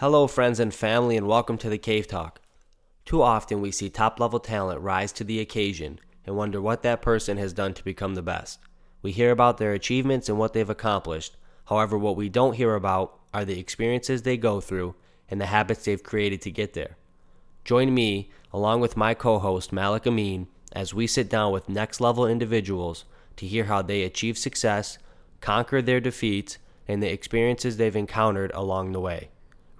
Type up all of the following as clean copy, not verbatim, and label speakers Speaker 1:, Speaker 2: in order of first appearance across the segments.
Speaker 1: Hello, friends and family, and welcome to the Cave Talk. Too often we see top-level talent rise to the occasion and wonder what that person has done to become the best. We hear about their achievements and what they've accomplished. However, what we don't hear about are the experiences they go through and the habits they've created to get there. Join me, along with my co-host Malik Amin, as we sit down with next-level individuals to hear how they achieve success, conquer their defeats, and the experiences they've encountered along the way.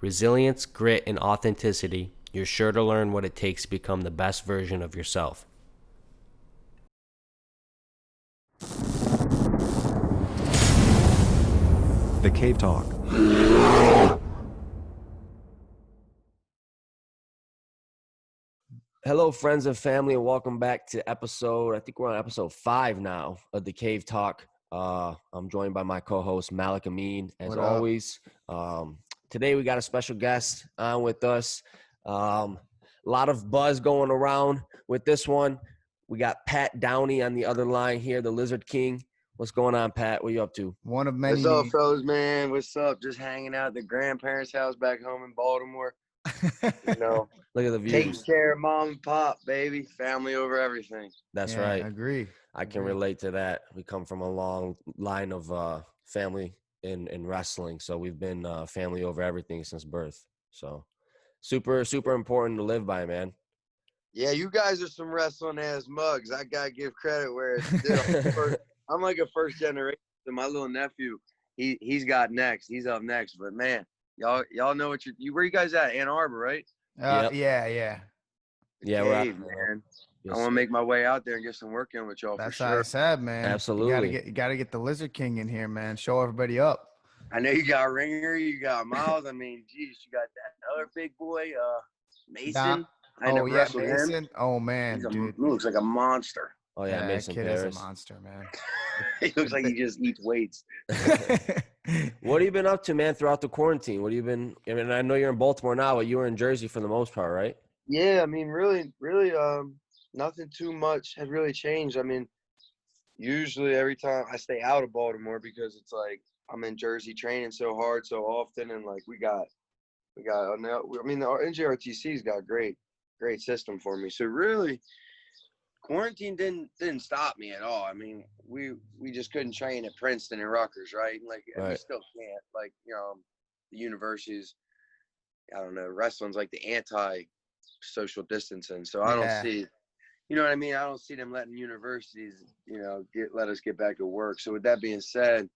Speaker 1: Resilience, grit, and authenticity, you're sure to learn what it takes to become the best version of yourself.
Speaker 2: The Cave Talk.
Speaker 1: Hello, friends and family, and welcome back to I think we're on episode 5 now of the Cave Talk. I'm joined by my co-host Malik Amin, as always. Today we got a special guest on with us. A lot of buzz going around with this one. We got Pat Downey on the other line here, the Lizard King. What's going on, Pat? What are you up to?
Speaker 3: One of many.
Speaker 4: What's up, fellas, man? What's up? Just hanging out at the grandparents' house back home in Baltimore. You know,
Speaker 1: Look at the
Speaker 4: taking
Speaker 1: views.
Speaker 4: care of mom and pop, baby. Family over everything.
Speaker 1: That's
Speaker 3: Yeah,
Speaker 1: right.
Speaker 3: I agree.
Speaker 1: I can relate to that. We come from a long line of family in wrestling, so we've been family over everything since birth. So super important to live by, man.
Speaker 4: Yeah, you guys are some wrestling ass mugs. I gotta give credit where it's due. I'm like a first generation. My little nephew, he's got next. He's up next. But man, y'all know what where you guys at? Ann Arbor, right?
Speaker 1: Yep.
Speaker 3: Yeah.
Speaker 4: The
Speaker 1: Yeah, we're
Speaker 4: cave,
Speaker 1: out,
Speaker 4: man.
Speaker 1: Yes,
Speaker 4: I want to make my way out there and get some work in with y'all
Speaker 3: That's
Speaker 4: for
Speaker 3: how I
Speaker 4: sure.
Speaker 3: said, man.
Speaker 1: Absolutely.
Speaker 3: You gotta get the Lizard King in here, man. Show everybody up.
Speaker 4: I know you got Ringer, you got Miles. I mean, geez, you got that other big boy, Mason. I never wrestled him.
Speaker 3: Mason. Oh man,
Speaker 4: He
Speaker 3: dude.
Speaker 4: looks like a monster.
Speaker 1: Oh yeah,
Speaker 3: That
Speaker 1: Mason
Speaker 3: kid
Speaker 1: Paris.
Speaker 3: is a monster, man.
Speaker 4: He looks like he just eats weights.
Speaker 1: What have you been up to, man, throughout the quarantine? What have you been? I mean, I know you're in Baltimore now, but you were in Jersey for the most part, right?
Speaker 4: Yeah, I mean, really, nothing too much has really changed. I mean, usually every time I stay out of Baltimore because it's like I'm in Jersey training so hard so often, and like we got. I mean, our NJRTC's got a great system for me. So really, quarantine didn't stop me at all. I mean, we just couldn't train at Princeton and Rutgers, right? Like, and we
Speaker 1: Right.
Speaker 4: still can't. Like, the universities, I don't know, wrestling's like the anti-social distancing. So I don't
Speaker 3: Yeah.
Speaker 4: see, you know what I mean? I don't see them letting universities, let us get back to work. So with that being said,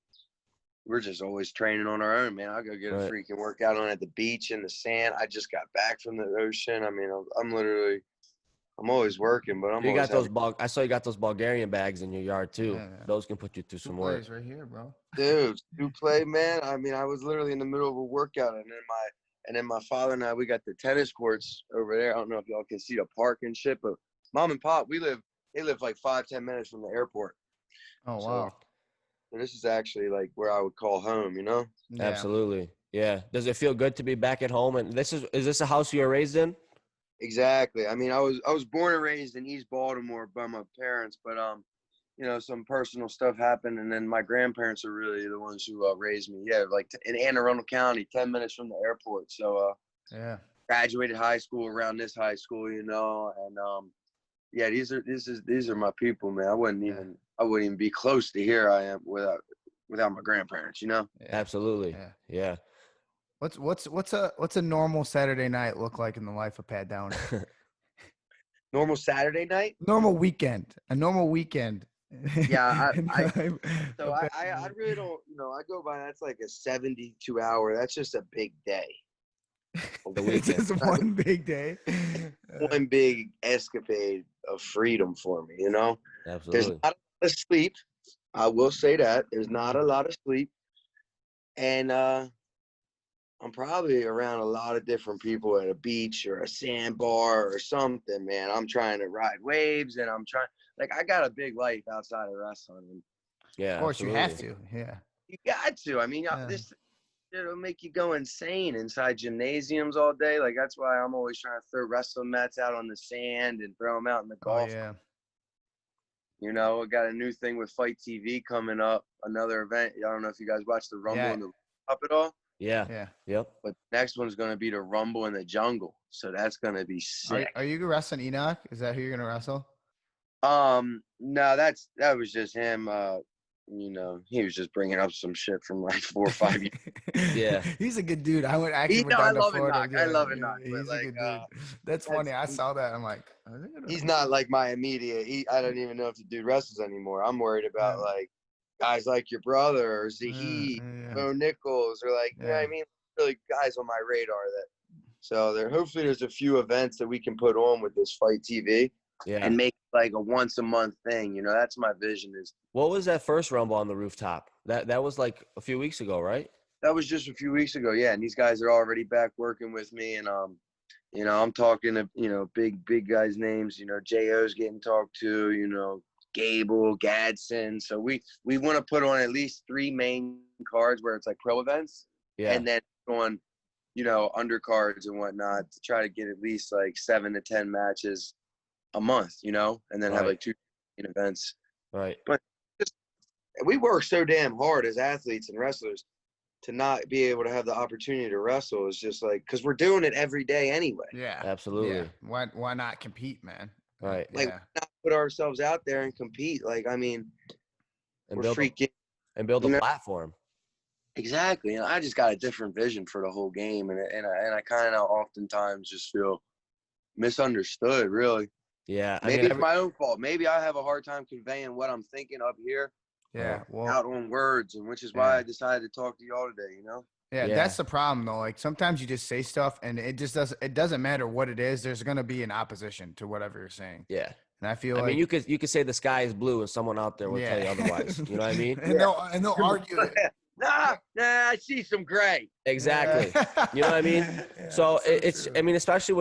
Speaker 4: we're just always training on our own, man. I'll go get a
Speaker 1: Right.
Speaker 4: freaking workout on at the beach in the sand. I just got back from the ocean. I mean, I'm always working, but
Speaker 1: You got those I saw you got those Bulgarian bags in your yard too.
Speaker 3: Yeah.
Speaker 1: Those can put you through some work.
Speaker 3: Plays right here, bro.
Speaker 4: dude, to play, man. I mean, I was literally in the middle of a workout, and then my father and I, we got the tennis courts over there. I don't know if y'all can see the park and shit, but mom and pop, they live like 5-10 minutes from the airport.
Speaker 3: Oh
Speaker 4: So,
Speaker 3: wow.
Speaker 4: so this is actually like where I would call home, you know?
Speaker 3: Yeah.
Speaker 1: Absolutely. Yeah. Does it feel good to be back at home? And is this a house you were raised in?
Speaker 4: Exactly. I mean, I was born and raised in East Baltimore by my parents, but some personal stuff happened, and then my grandparents are really the ones who raised me. Yeah, like in Anne Arundel County, 10 minutes from the airport. So
Speaker 3: Yeah.
Speaker 4: graduated high school around this high school, and yeah, these are my people, man. I wouldn't even be close to here I am without my grandparents, you know?
Speaker 3: Yeah.
Speaker 1: Absolutely. Yeah.
Speaker 3: What's a normal Saturday night look like in the life of Pat Downey?
Speaker 4: Normal Saturday night?
Speaker 3: Normal weekend. A normal weekend.
Speaker 4: Yeah, I
Speaker 3: I
Speaker 4: really don't, I go by, that's like a 72 hour. That's just a big day.
Speaker 3: It's just one big day.
Speaker 4: One big escapade of freedom for me, you know? There's
Speaker 1: Absolutely.
Speaker 4: not a lot of sleep. I will say that. There's not a lot of sleep. And I'm probably around a lot of different people at a beach or a sandbar or something, man. I'm trying to ride waves, and I got a big life outside of wrestling. And
Speaker 1: Yeah.
Speaker 3: Of course,
Speaker 1: absolutely.
Speaker 3: you have to. Yeah.
Speaker 4: you got to. I mean, it'll make you go insane inside gymnasiums all day. Like, that's why I'm always trying to throw wrestling mats out on the sand and throw them out in the
Speaker 3: Oh
Speaker 4: golf.
Speaker 3: yeah.
Speaker 4: I got a new thing with Fight TV coming up, another event. I don't know if you guys watch the Rumble
Speaker 3: Yeah.
Speaker 4: and the Cup at all.
Speaker 1: Yeah.
Speaker 3: Yeah.
Speaker 1: Yep.
Speaker 4: But the next one's gonna be the Rumble in the Jungle. So that's gonna be sick.
Speaker 3: Are you wrestling Enoch? Is that who you're gonna wrestle?
Speaker 4: No, that was just him. He was just bringing up some shit from like 4 or 5 years.
Speaker 1: Yeah.
Speaker 3: He's a good dude. I went
Speaker 4: I
Speaker 3: down to
Speaker 4: love
Speaker 3: Florida.
Speaker 4: Enoch. I love Enoch, but
Speaker 3: He's a
Speaker 4: like,
Speaker 3: good dude. That's funny. I saw that. I'm like, are they gonna
Speaker 4: he's
Speaker 3: wrestle?
Speaker 4: not like my immediate. I don't even know if the dude wrestles anymore. I'm worried about like guys like your brother or Zahid, Bo Nichols, or like you know what I mean, really guys on my radar that. So hopefully there's a few events that we can put on with this Fight TV.
Speaker 1: Yeah.
Speaker 4: And make it like a once a month thing. That's my vision. Is
Speaker 1: What was that first Rumble on the rooftop? That was like a few weeks ago, right?
Speaker 4: that was just a few weeks ago. Yeah, and these guys are already back working with me, and I'm talking to big guys' names. Jo's getting talked to. Gable, Gadsden. So we want to put on at least 3 main cards where it's like pro events,
Speaker 1: Yeah.
Speaker 4: and then on undercards and whatnot to try to get at least like 7 to 10 matches a month, and then have like 2 events.
Speaker 1: Right.
Speaker 4: But we work so damn hard as athletes and wrestlers to not be able to have the opportunity to wrestle is just like, because we're doing it every day anyway.
Speaker 3: Yeah,
Speaker 1: Absolutely.
Speaker 3: Yeah. Why not compete, man?
Speaker 1: Right.
Speaker 4: Like, why not put ourselves out there and compete? Like, I mean,
Speaker 1: And
Speaker 4: we're
Speaker 1: build
Speaker 4: freaking
Speaker 1: and build a platform.
Speaker 4: Exactly. And I just got a different vision for the whole game, and I kind of oftentimes just feel misunderstood, really.
Speaker 1: Yeah.
Speaker 4: Maybe it's my own fault. Maybe I have a hard time conveying what I'm thinking up here.
Speaker 3: Yeah, well,
Speaker 4: out on words, and which is why I decided to talk to y'all today.
Speaker 3: Yeah, that's the problem though. Like sometimes you just say stuff and it doesn't matter what it is. There's gonna be an opposition to whatever you're saying.
Speaker 1: Yeah.
Speaker 3: And I feel
Speaker 1: I mean, you could say the sky is blue and someone out there will tell you otherwise. You know what I mean?
Speaker 3: and they'll argue it.
Speaker 4: Nah, I see some gray.
Speaker 1: Exactly. You know what I mean? So it's I mean, especially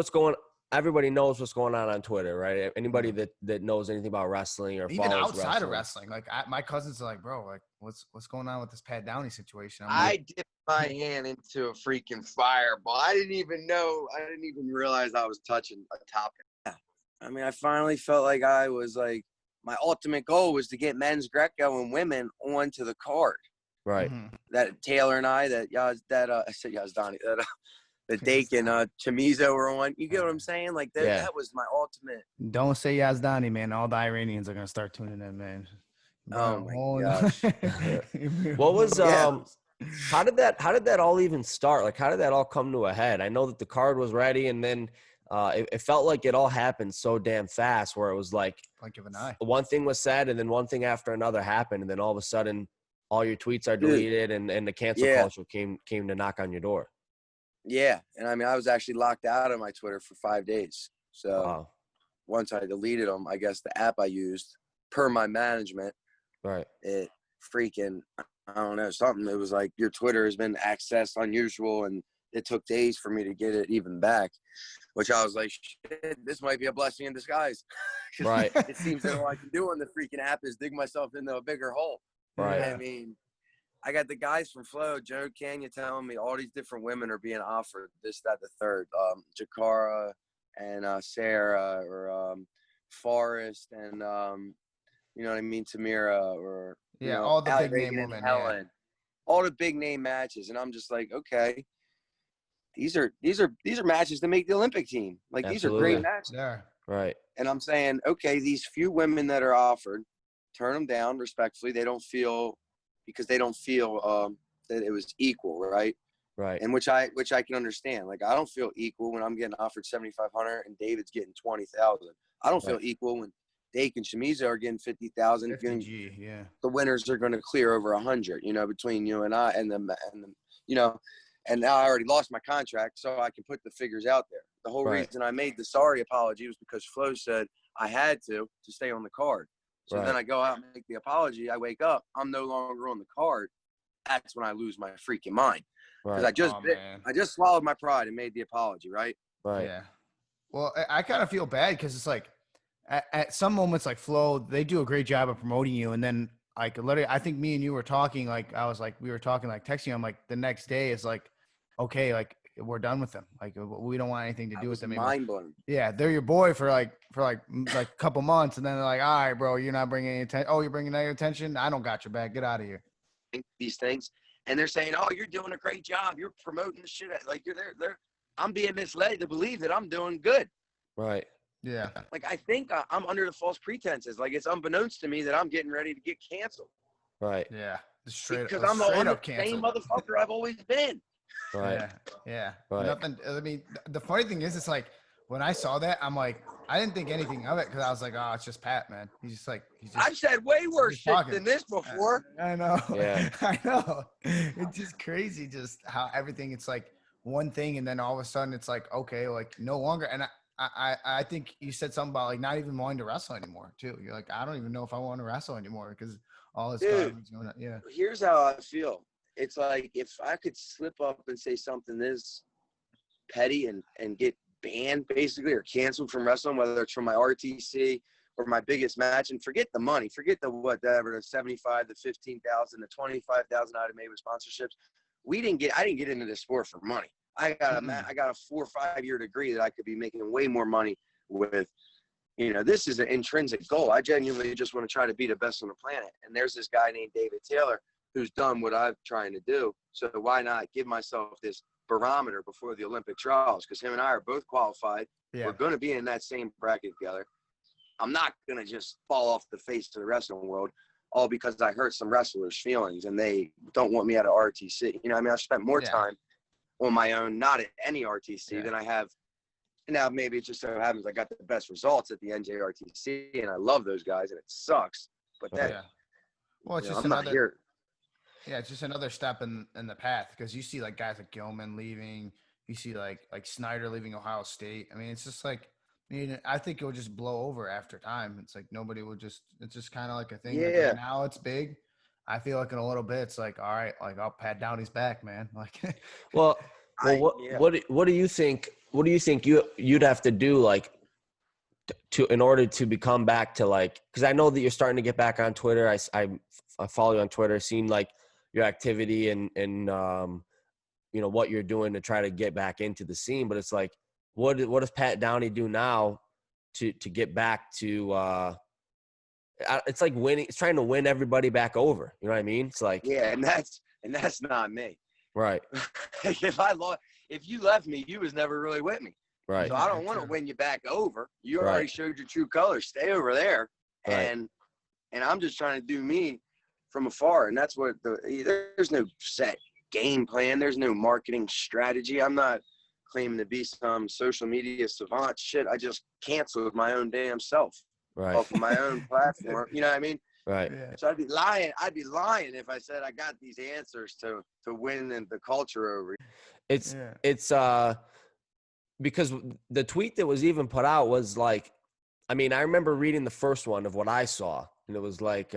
Speaker 1: everybody knows what's going on Twitter, right? Anybody that knows anything about wrestling or
Speaker 3: even
Speaker 1: follows
Speaker 3: outside of wrestling, like my cousins are like, bro, like what's going on with this Pat Downey situation?
Speaker 4: I dipped my hand into a freaking fireball. I didn't even realize I was touching a topic. I mean, I finally felt like I was like, my ultimate goal was to get men's Greco and women onto the card.
Speaker 1: Right.
Speaker 4: That Taylor and I Downey, that Dake and Chamizo were on. You get what I'm saying? Like that was my ultimate.
Speaker 3: Don't say Yazdani, man. All the Iranians are gonna start tuning in, man.
Speaker 4: Oh my gosh.
Speaker 1: What was how did that all even start? Like how did that all come to a head? I know that the card was ready, and then it felt like it all happened so damn fast where it was like
Speaker 3: blink of an eye.
Speaker 1: One thing was said and then one thing after another happened, and then all of a sudden all your tweets are deleted and the cancel culture came to knock on your door.
Speaker 4: Yeah. And I mean, I was actually locked out of my Twitter for 5 days. So once I deleted them, I guess the app I used per my management,
Speaker 1: right, it
Speaker 4: freaking, I don't know, something. It was like, your Twitter has been accessed unusual, and it took days for me to get it even back, which I was like, shit, this might be a blessing in disguise.
Speaker 1: Right.
Speaker 4: It seems that all I can do on the freaking app is dig myself into a bigger hole.
Speaker 1: Right.
Speaker 4: I mean, I got the guys from Flow, Joe Canyon, telling me all these different women are being offered this, that, the third. Jakara and Sarah, or Forrest, and you know what I mean, Tamira, or
Speaker 3: all the big name
Speaker 4: Reagan
Speaker 3: women,
Speaker 4: Helen, all the big name matches, and I'm just like, okay, these are matches to make the Olympic team. Like These are great matches.
Speaker 3: Yeah.
Speaker 1: Right.
Speaker 4: And I'm saying, okay, these few women that are offered, turn them down respectfully. They don't feel that it was equal, right?
Speaker 1: Right.
Speaker 4: And which I can understand. Like, I don't feel equal when I'm getting offered $7,500 and David's getting $20,000. I don't feel equal when Dake and Shamiza are getting $50,000.
Speaker 3: Yeah.
Speaker 4: The winners are going to clear over 100. Between you and I and the And now I already lost my contract, so I can put the figures out there. The whole reason I made the sorry apology was because Flo said I had to stay on the card. So then I go out and make the apology. I wake up, I'm no longer on the card. That's when I lose my freaking mind. Because I just swallowed my pride and made the apology, right?
Speaker 1: Right.
Speaker 3: Yeah. Well, I kind of feel bad because it's like at some moments, like Flo, they do a great job of promoting you. And then like literally, I think me and you were talking, like we were talking, like texting. I'm like, the next day is like, okay, like we're done with them. Like we don't want anything to do with them.
Speaker 4: Mind blowing.
Speaker 3: Yeah, they're your boy for like a couple months, and then they're like, all right, bro, you're not bringing any attention. Oh, you're bringing any attention? I don't got your back. Get out of here.
Speaker 4: These things, and they're saying, "Oh, you're doing a great job. You're promoting the shit." Like you're there. I'm being misled to believe that I'm doing good.
Speaker 1: Right.
Speaker 3: Yeah.
Speaker 4: Like I think I'm under the false pretenses. Like it's unbeknownst to me that I'm getting ready to get canceled.
Speaker 1: Right.
Speaker 3: Yeah.
Speaker 4: Because I'm the same motherfucker I've always been.
Speaker 1: Right.
Speaker 3: Yeah. Yeah.
Speaker 1: Right.
Speaker 3: Nothing. I mean, the funny thing is, it's like when I saw that, I'm like, I didn't think anything of it because I was like, oh, it's just Pat, man.
Speaker 4: I've said way worse shit than this before.
Speaker 3: I know.
Speaker 1: Yeah.
Speaker 3: I know. It's just crazy, just how everything. It's like one thing, and then all of a sudden, it's like, okay, like no longer. And I think you said something about like not even wanting to wrestle anymore too. You're like, I don't even know if I want to wrestle anymore because all this garbage going on. Yeah.
Speaker 4: Here's how I feel. It's like if I could slip up and say something this petty and get banned basically or canceled from wrestling, whether it's from my RTC or my biggest match, and forget the money, forget the whatever, the 75, the 15,000, the 25,000 I'd have made with sponsorships. I didn't get into this sport for money. I got a 4 or 5 year degree that I could be making way more money with. You know, this is an intrinsic goal. I genuinely just want to try to be the best on the planet. And there's this guy named David Taylor who's done what I'm trying to do. So why not give myself this barometer before the Olympic trials? Because him and I are both qualified. Yeah. We're going to be in that same bracket together. I'm not going to just fall off the face of the wrestling world all because I hurt some wrestlers' feelings and they don't want me at an RTC. You know, I mean, I've spent more time on my own, not at any RTC than I have. Now, maybe it just so happens I got the best results at the NJRTC, and I love those guys, and it sucks. But that,
Speaker 3: well, it's just
Speaker 4: I'm not here.
Speaker 3: Yeah, it's just another step in the path because you see like guys like Gilman leaving, you see like Snyder leaving Ohio State. I mean, it's just like, I think it will just blow over after time. It's like nobody will just. It's just kind of like a thing.
Speaker 4: Yeah.
Speaker 3: Like now it's big. I feel like in a little bit, it's like, all right, like I'll Pat Downey's back, man. Like,
Speaker 1: what do you think? What do you think you'd have to do like to in order to become back to like? Because I know that you're starting to get back on Twitter. I follow you on Twitter. Seen like your activity and you know what you're doing to try to get back into the scene. But it's like, what does Pat Downey do now to get back to? It's like winning. It's trying to win everybody back over. You know what I mean? It's like
Speaker 4: and that's not me.
Speaker 1: Right.
Speaker 4: If you left me, you was never really with me.
Speaker 1: Right.
Speaker 4: So I don't want to win you back over. You already showed your true colors. Stay over there.
Speaker 1: Right.
Speaker 4: And I'm just trying to do me from afar. And that's what there's no set game plan. There's no marketing strategy. I'm not claiming to be some social media savant shit. I just canceled my own damn self off of my own platform. You know what I mean?
Speaker 1: Right.
Speaker 3: Yeah.
Speaker 4: So I'd be lying if I said I got these answers to win the culture over.
Speaker 1: It's because the tweet that was even put out was like, I mean, I remember reading the first one of what I saw, and it was like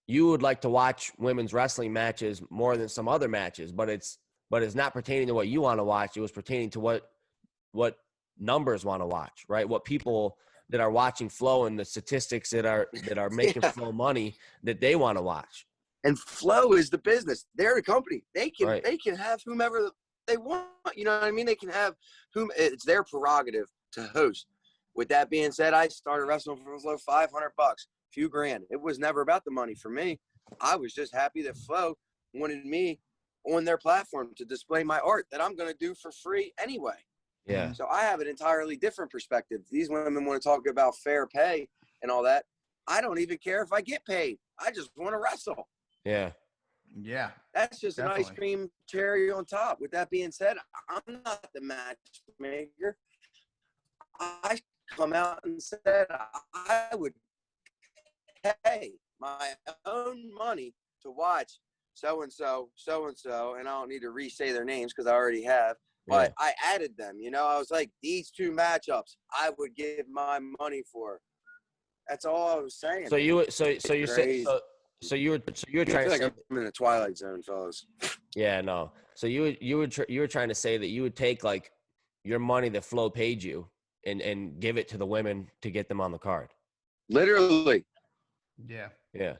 Speaker 1: you would like to watch women's wrestling matches more than some other matches, but it's not pertaining to what you want to watch. It was pertaining to what numbers want to watch, right? What people that are watching Flow and the statistics that are making Flow money that they want to watch.
Speaker 4: And Flow is the business. They're the company. They can have whomever they want. You know what I mean? They can have it's their prerogative to host. With that being said, I started wrestling for Flow $500, few grand. It was never about the money for me. I was just happy that Flow wanted me on their platform to display my art that I'm going to do for free anyway.
Speaker 1: Yeah.
Speaker 4: So I have an entirely different perspective. These women want to talk about fair pay and all that. I don't even care if I get paid. I just want to wrestle.
Speaker 1: Yeah.
Speaker 3: Yeah.
Speaker 4: That's just an ice cream cherry on top. With that being said, I'm not the matchmaker. I come out and said I would pay my own money to watch so-and-so, and I don't need to re-say their names because I already have. But I added them, you know. I was like, these two matchups, I would give my money for. That's all I was saying.
Speaker 1: So you were trying to
Speaker 4: like I'm in the twilight zone, fellas.
Speaker 1: Yeah, no. So you were trying to say that you would take like your money that Flo paid you and give it to the women to get them on the card. Literally.
Speaker 3: Yeah.
Speaker 1: Yeah.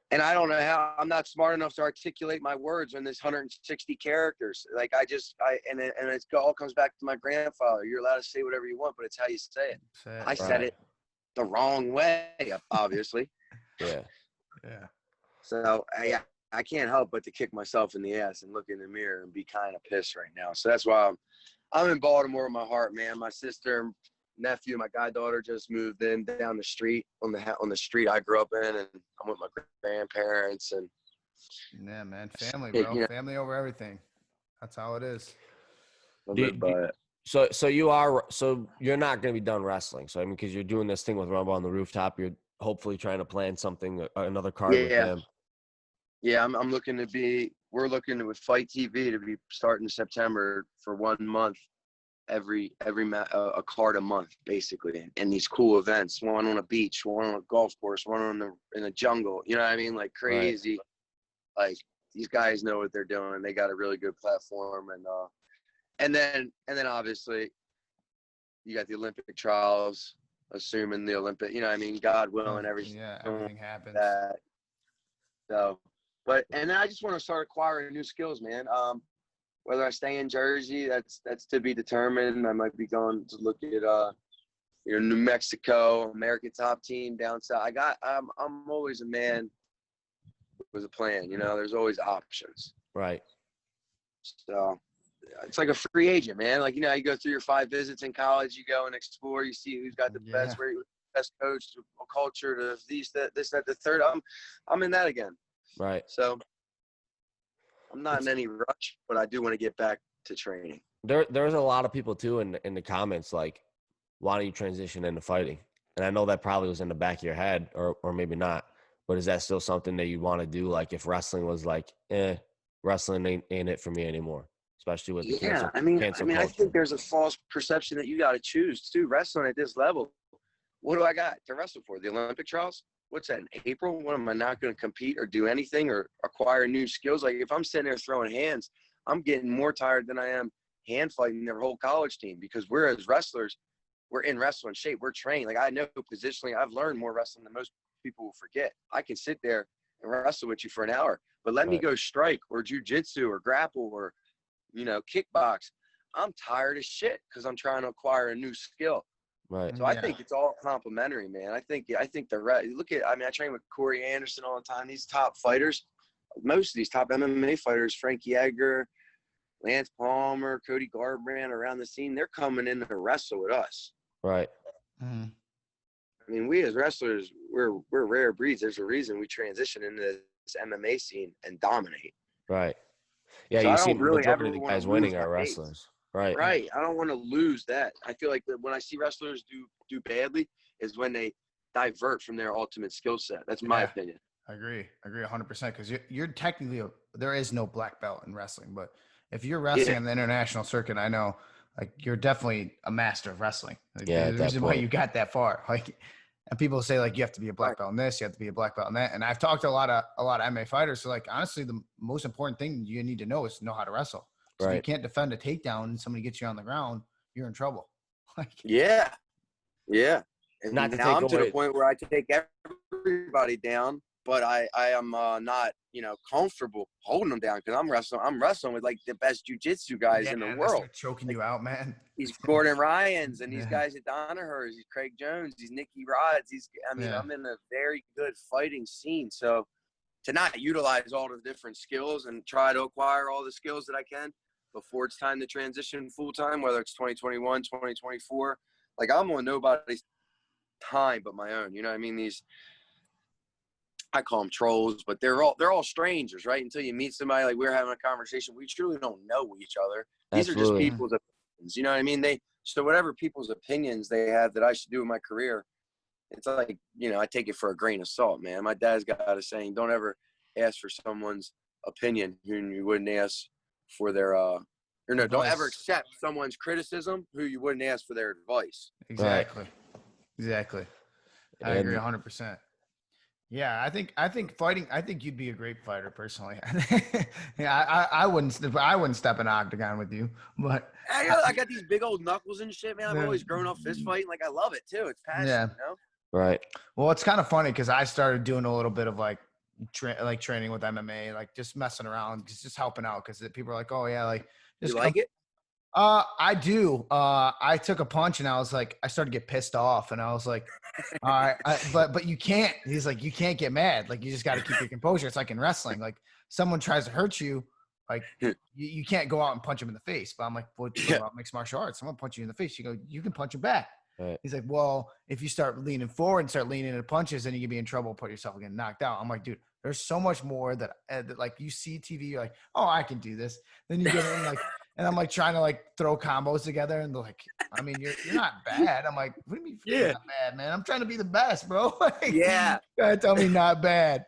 Speaker 4: And I don't know how I'm not smart enough to articulate my words in this 160 characters. Like and it all comes back to my grandfather. You're allowed to say whatever you want, but it's how you say it. I said it the wrong way, obviously.
Speaker 1: Yeah.
Speaker 3: Yeah.
Speaker 4: So I can't help but to kick myself in the ass and look in the mirror and be kind of pissed right now. So that's why I'm in Baltimore with my heart, man. My sister, nephew, my goddaughter just moved in down the street on the street I grew up in, and I'm with my grandparents. And
Speaker 3: yeah, man, family, bro,
Speaker 4: you know,
Speaker 3: family over everything. That's how it is.
Speaker 4: I live by it.
Speaker 1: So you're not going to be done wrestling. So I mean, because you're doing this thing with Rumble on the Rooftop, you're hopefully trying to plan something, another card with him.
Speaker 4: Yeah, I'm looking to be. We're looking to with Fight TV to be starting in September for 1 month, a card a month basically, and these cool events. One on a beach, one on a golf course, one in the jungle. You know what I mean? Like crazy. Right. Like these guys know what they're doing. They got a really good platform, and then obviously you got the Olympic trials. Assuming the Olympic, you know what I mean, God willing, everything.
Speaker 3: Yeah, everything happens.
Speaker 4: So. And then I just want to start acquiring new skills, man. Whether I stay in Jersey, that's to be determined. I might be going to look at New Mexico, American Top Team down south. I'm always a man with a plan. You know, there's always options.
Speaker 1: Right.
Speaker 4: So it's like a free agent, man. Like, you know, you go through your 5 visits in college, you go and explore, you see who's got the best coach, culture, to this, that, the third. I'm in that again.
Speaker 1: Right.
Speaker 4: So I'm not in any rush, but I do want to get back to training.
Speaker 1: There's a lot of people too in the comments like, why don't you transition into fighting? And I know that probably was in the back of your head, or maybe not. But is that still something that you want to do? Like if wrestling was like, wrestling ain't it for me anymore, especially with the cancel culture.
Speaker 4: I think there's a false perception that you got to choose too. Wrestling at this level, what do I got to wrestle for? The Olympic trials? What's that, in April? What, am I not going to compete or do anything or acquire new skills? Like if I'm sitting there throwing hands, I'm getting more tired than I am hand fighting their whole college team, because we're as wrestlers, we're in wrestling shape. We're trained. Like I know positionally, I've learned more wrestling than most people will forget. I can sit there and wrestle with you for an hour, but let me go strike or jujitsu or grapple or, you know, kickbox. I'm tired as shit because I'm trying to acquire a new skill.
Speaker 1: Right.
Speaker 4: So I think it's all complimentary, man. I think I train with Corey Anderson all the time. These top fighters, most of these top MMA fighters, Frankie Edgar, Lance Palmer, Cody Garbrandt, around the scene, they're coming in to wrestle with us.
Speaker 1: Right.
Speaker 3: Mm-hmm.
Speaker 4: I mean, we as wrestlers, we're rare breeds. There's a reason we transition into this MMA scene and dominate.
Speaker 1: Right. Yeah,
Speaker 4: so
Speaker 1: you see the majority of the guys winning are wrestlers. Right.
Speaker 4: Right. I don't want to lose that. I feel like that when I see wrestlers do badly is when they divert from their ultimate skill set. That's my opinion.
Speaker 3: I agree 100%, because you're technically there is no black belt in wrestling, but if you're wrestling on the international circuit, I know like you're definitely a master of wrestling. Like, the reason why you got that far, like, and people say like you have to be a black belt in this, you have to be a black belt in that. And I've talked to a lot of MMA fighters. So like honestly, the most important thing you need to know is know how to wrestle. So if you can't defend a takedown and somebody gets you on the ground, you're in trouble. Like
Speaker 4: yeah. And
Speaker 1: not
Speaker 4: now I'm to the point where I take everybody down, but I am not, you know, comfortable holding them down because I'm wrestling with like the best jiu-jitsu guys in the world.
Speaker 3: Choking you out, man.
Speaker 4: These Gordon Ryans and these guys at Danaher's, these Craig Jones, these Nicky Rods. I'm in a very good fighting scene. So to not utilize all the different skills and try to acquire all the skills that I can before it's time to transition full time, whether it's 2021, 2024, like I'm on nobody's time but my own. You know what I mean? I call them trolls, but they're all strangers, right? Until you meet somebody, like we're having a conversation, we truly don't know each other. These are just people's opinions. You know what I mean? So whatever people's opinions they have that I should do in my career, it's like, you know, I take it for a grain of salt, man. My dad's got a saying, don't ever ask for someone's opinion who you wouldn't ask for their don't ever accept someone's criticism who you wouldn't ask for their advice.
Speaker 3: Exactly. I agree 100%. Yeah, I think fighting. I think you'd be a great fighter, personally. I wouldn't step in an octagon with you, but
Speaker 4: I got these big old knuckles and shit, man. I've always grown up fist fighting. Like I love it too. It's passion, you know?
Speaker 1: Right.
Speaker 3: Well, it's kind of funny because I started doing a little bit of like training with MMA, like just messing around, just helping out. Because people are like, "Oh yeah, like just
Speaker 4: you like it."
Speaker 3: I do. I took a punch and I started to get pissed off, and I was like, all right, but you can't. He's like, you can't get mad. Like you just got to keep your composure. It's like in wrestling. Like someone tries to hurt you, like you can't go out and punch him in the face. But I'm like, well, what about mixed martial arts? Someone punch you in the face, you go, you can punch him back.
Speaker 1: Right.
Speaker 3: He's like, well, if you start leaning forward and start leaning into punches, then you can be in trouble, put yourself getting knocked out. I'm like, dude, there's so much more that like you see TV, you're like, oh, I can do this. Then you get in like, and I'm like trying to like throw combos together, and they're like, I mean, you're not bad. I'm like, what do you mean you're not bad, man? I'm trying to be the best, bro. Like,
Speaker 2: Yeah.
Speaker 3: You gotta tell me not bad.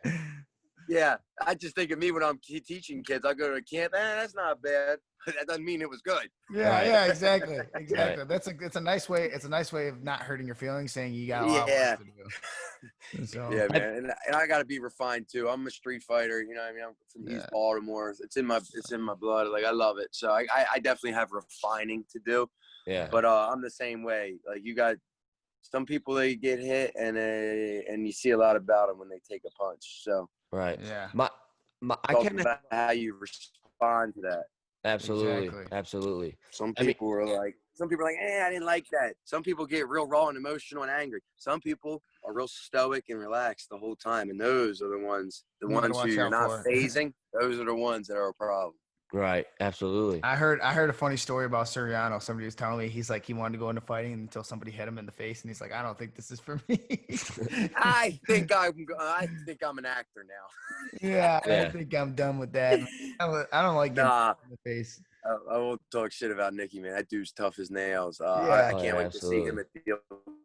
Speaker 2: Yeah, I just think of me when I'm teaching kids. I go to a camp, that's not bad. That doesn't mean it was good.
Speaker 3: Yeah,
Speaker 1: Right.
Speaker 3: yeah, exactly.
Speaker 1: Right.
Speaker 3: It's a nice way. It's a nice way of not hurting your feelings, saying you got a lot of work to do. So,
Speaker 2: Yeah, man, and I got to be refined too. I'm a street fighter. You know what I mean? I'm from East Baltimore. It's in my blood. Like, I love it. So I definitely have refining to do.
Speaker 1: Yeah.
Speaker 2: But I'm the same way. Like, you got some people, they get hit, and you see a lot about them when they take a punch. So
Speaker 1: Right.
Speaker 3: Yeah.
Speaker 1: I can't.
Speaker 2: about how you respond to that.
Speaker 1: Absolutely.
Speaker 3: Exactly.
Speaker 1: Absolutely.
Speaker 2: Some people are like, I didn't like that. Some people get real raw and emotional and angry. Some people are real stoic and relaxed the whole time. And those are the ones
Speaker 3: gotta
Speaker 2: who
Speaker 3: watch
Speaker 2: you're
Speaker 3: out
Speaker 2: not
Speaker 3: for.
Speaker 2: phasing. Those are the ones that are a problem.
Speaker 1: Right. Absolutely.
Speaker 3: I heard a funny story about Suriano. Somebody was telling me he's like he wanted to go into fighting until somebody hit him in the face, and he's like, I don't think this is for me.
Speaker 2: I think I'm an actor now.
Speaker 3: Yeah,
Speaker 1: Yeah.
Speaker 3: I think I'm done with that. I don't like getting
Speaker 2: Nah,
Speaker 3: hit in the face.
Speaker 2: I won't talk shit about Nicky, man. That dude's tough as nails.
Speaker 3: Yeah.
Speaker 2: I can't wait to see him at the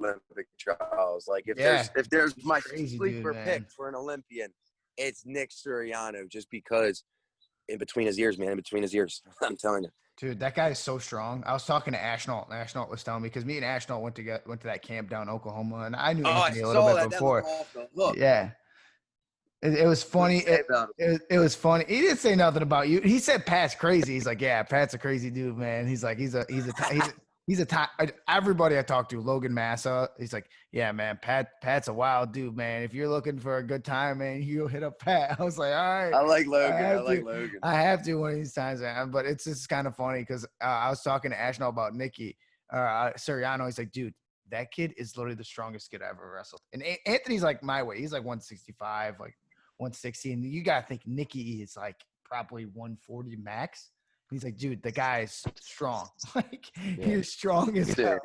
Speaker 2: Olympic trials. Like, if there's my
Speaker 3: Crazy
Speaker 2: sleeper
Speaker 3: dude,
Speaker 2: pick
Speaker 3: man.
Speaker 2: for an Olympian, it's Nick Suriano, just because in between his ears, I'm telling you.
Speaker 3: Dude, that guy is so strong. I was talking to Ashnault. Ashnault was telling me because me and Ashnault went to that camp down in Oklahoma, and I knew Anthony a little bit before.
Speaker 2: Look,
Speaker 3: Yeah, it was funny.
Speaker 2: about
Speaker 3: It was funny. He didn't say nothing about you. He said Pat's crazy. He's like, yeah, Pat's a crazy dude, man. He's like, he's a top. Everybody I talked to, Logan Massa, he's like, yeah, man, Pat's a wild dude, man. If you're looking for a good time, man, you hit up Pat. I was like, all right.
Speaker 2: I like Logan.
Speaker 3: Logan. I have to one of these times, man. But it's just kind of funny because I was talking to Ashnault about Nicky Suriano. He's like, dude, that kid is literally the strongest kid I ever wrestled. And Anthony's like my weight. He's like 165, like 160. And you got to think Nicky is like probably 140 max. He's like, dude, the guy is strong. Like, he's strong as hell.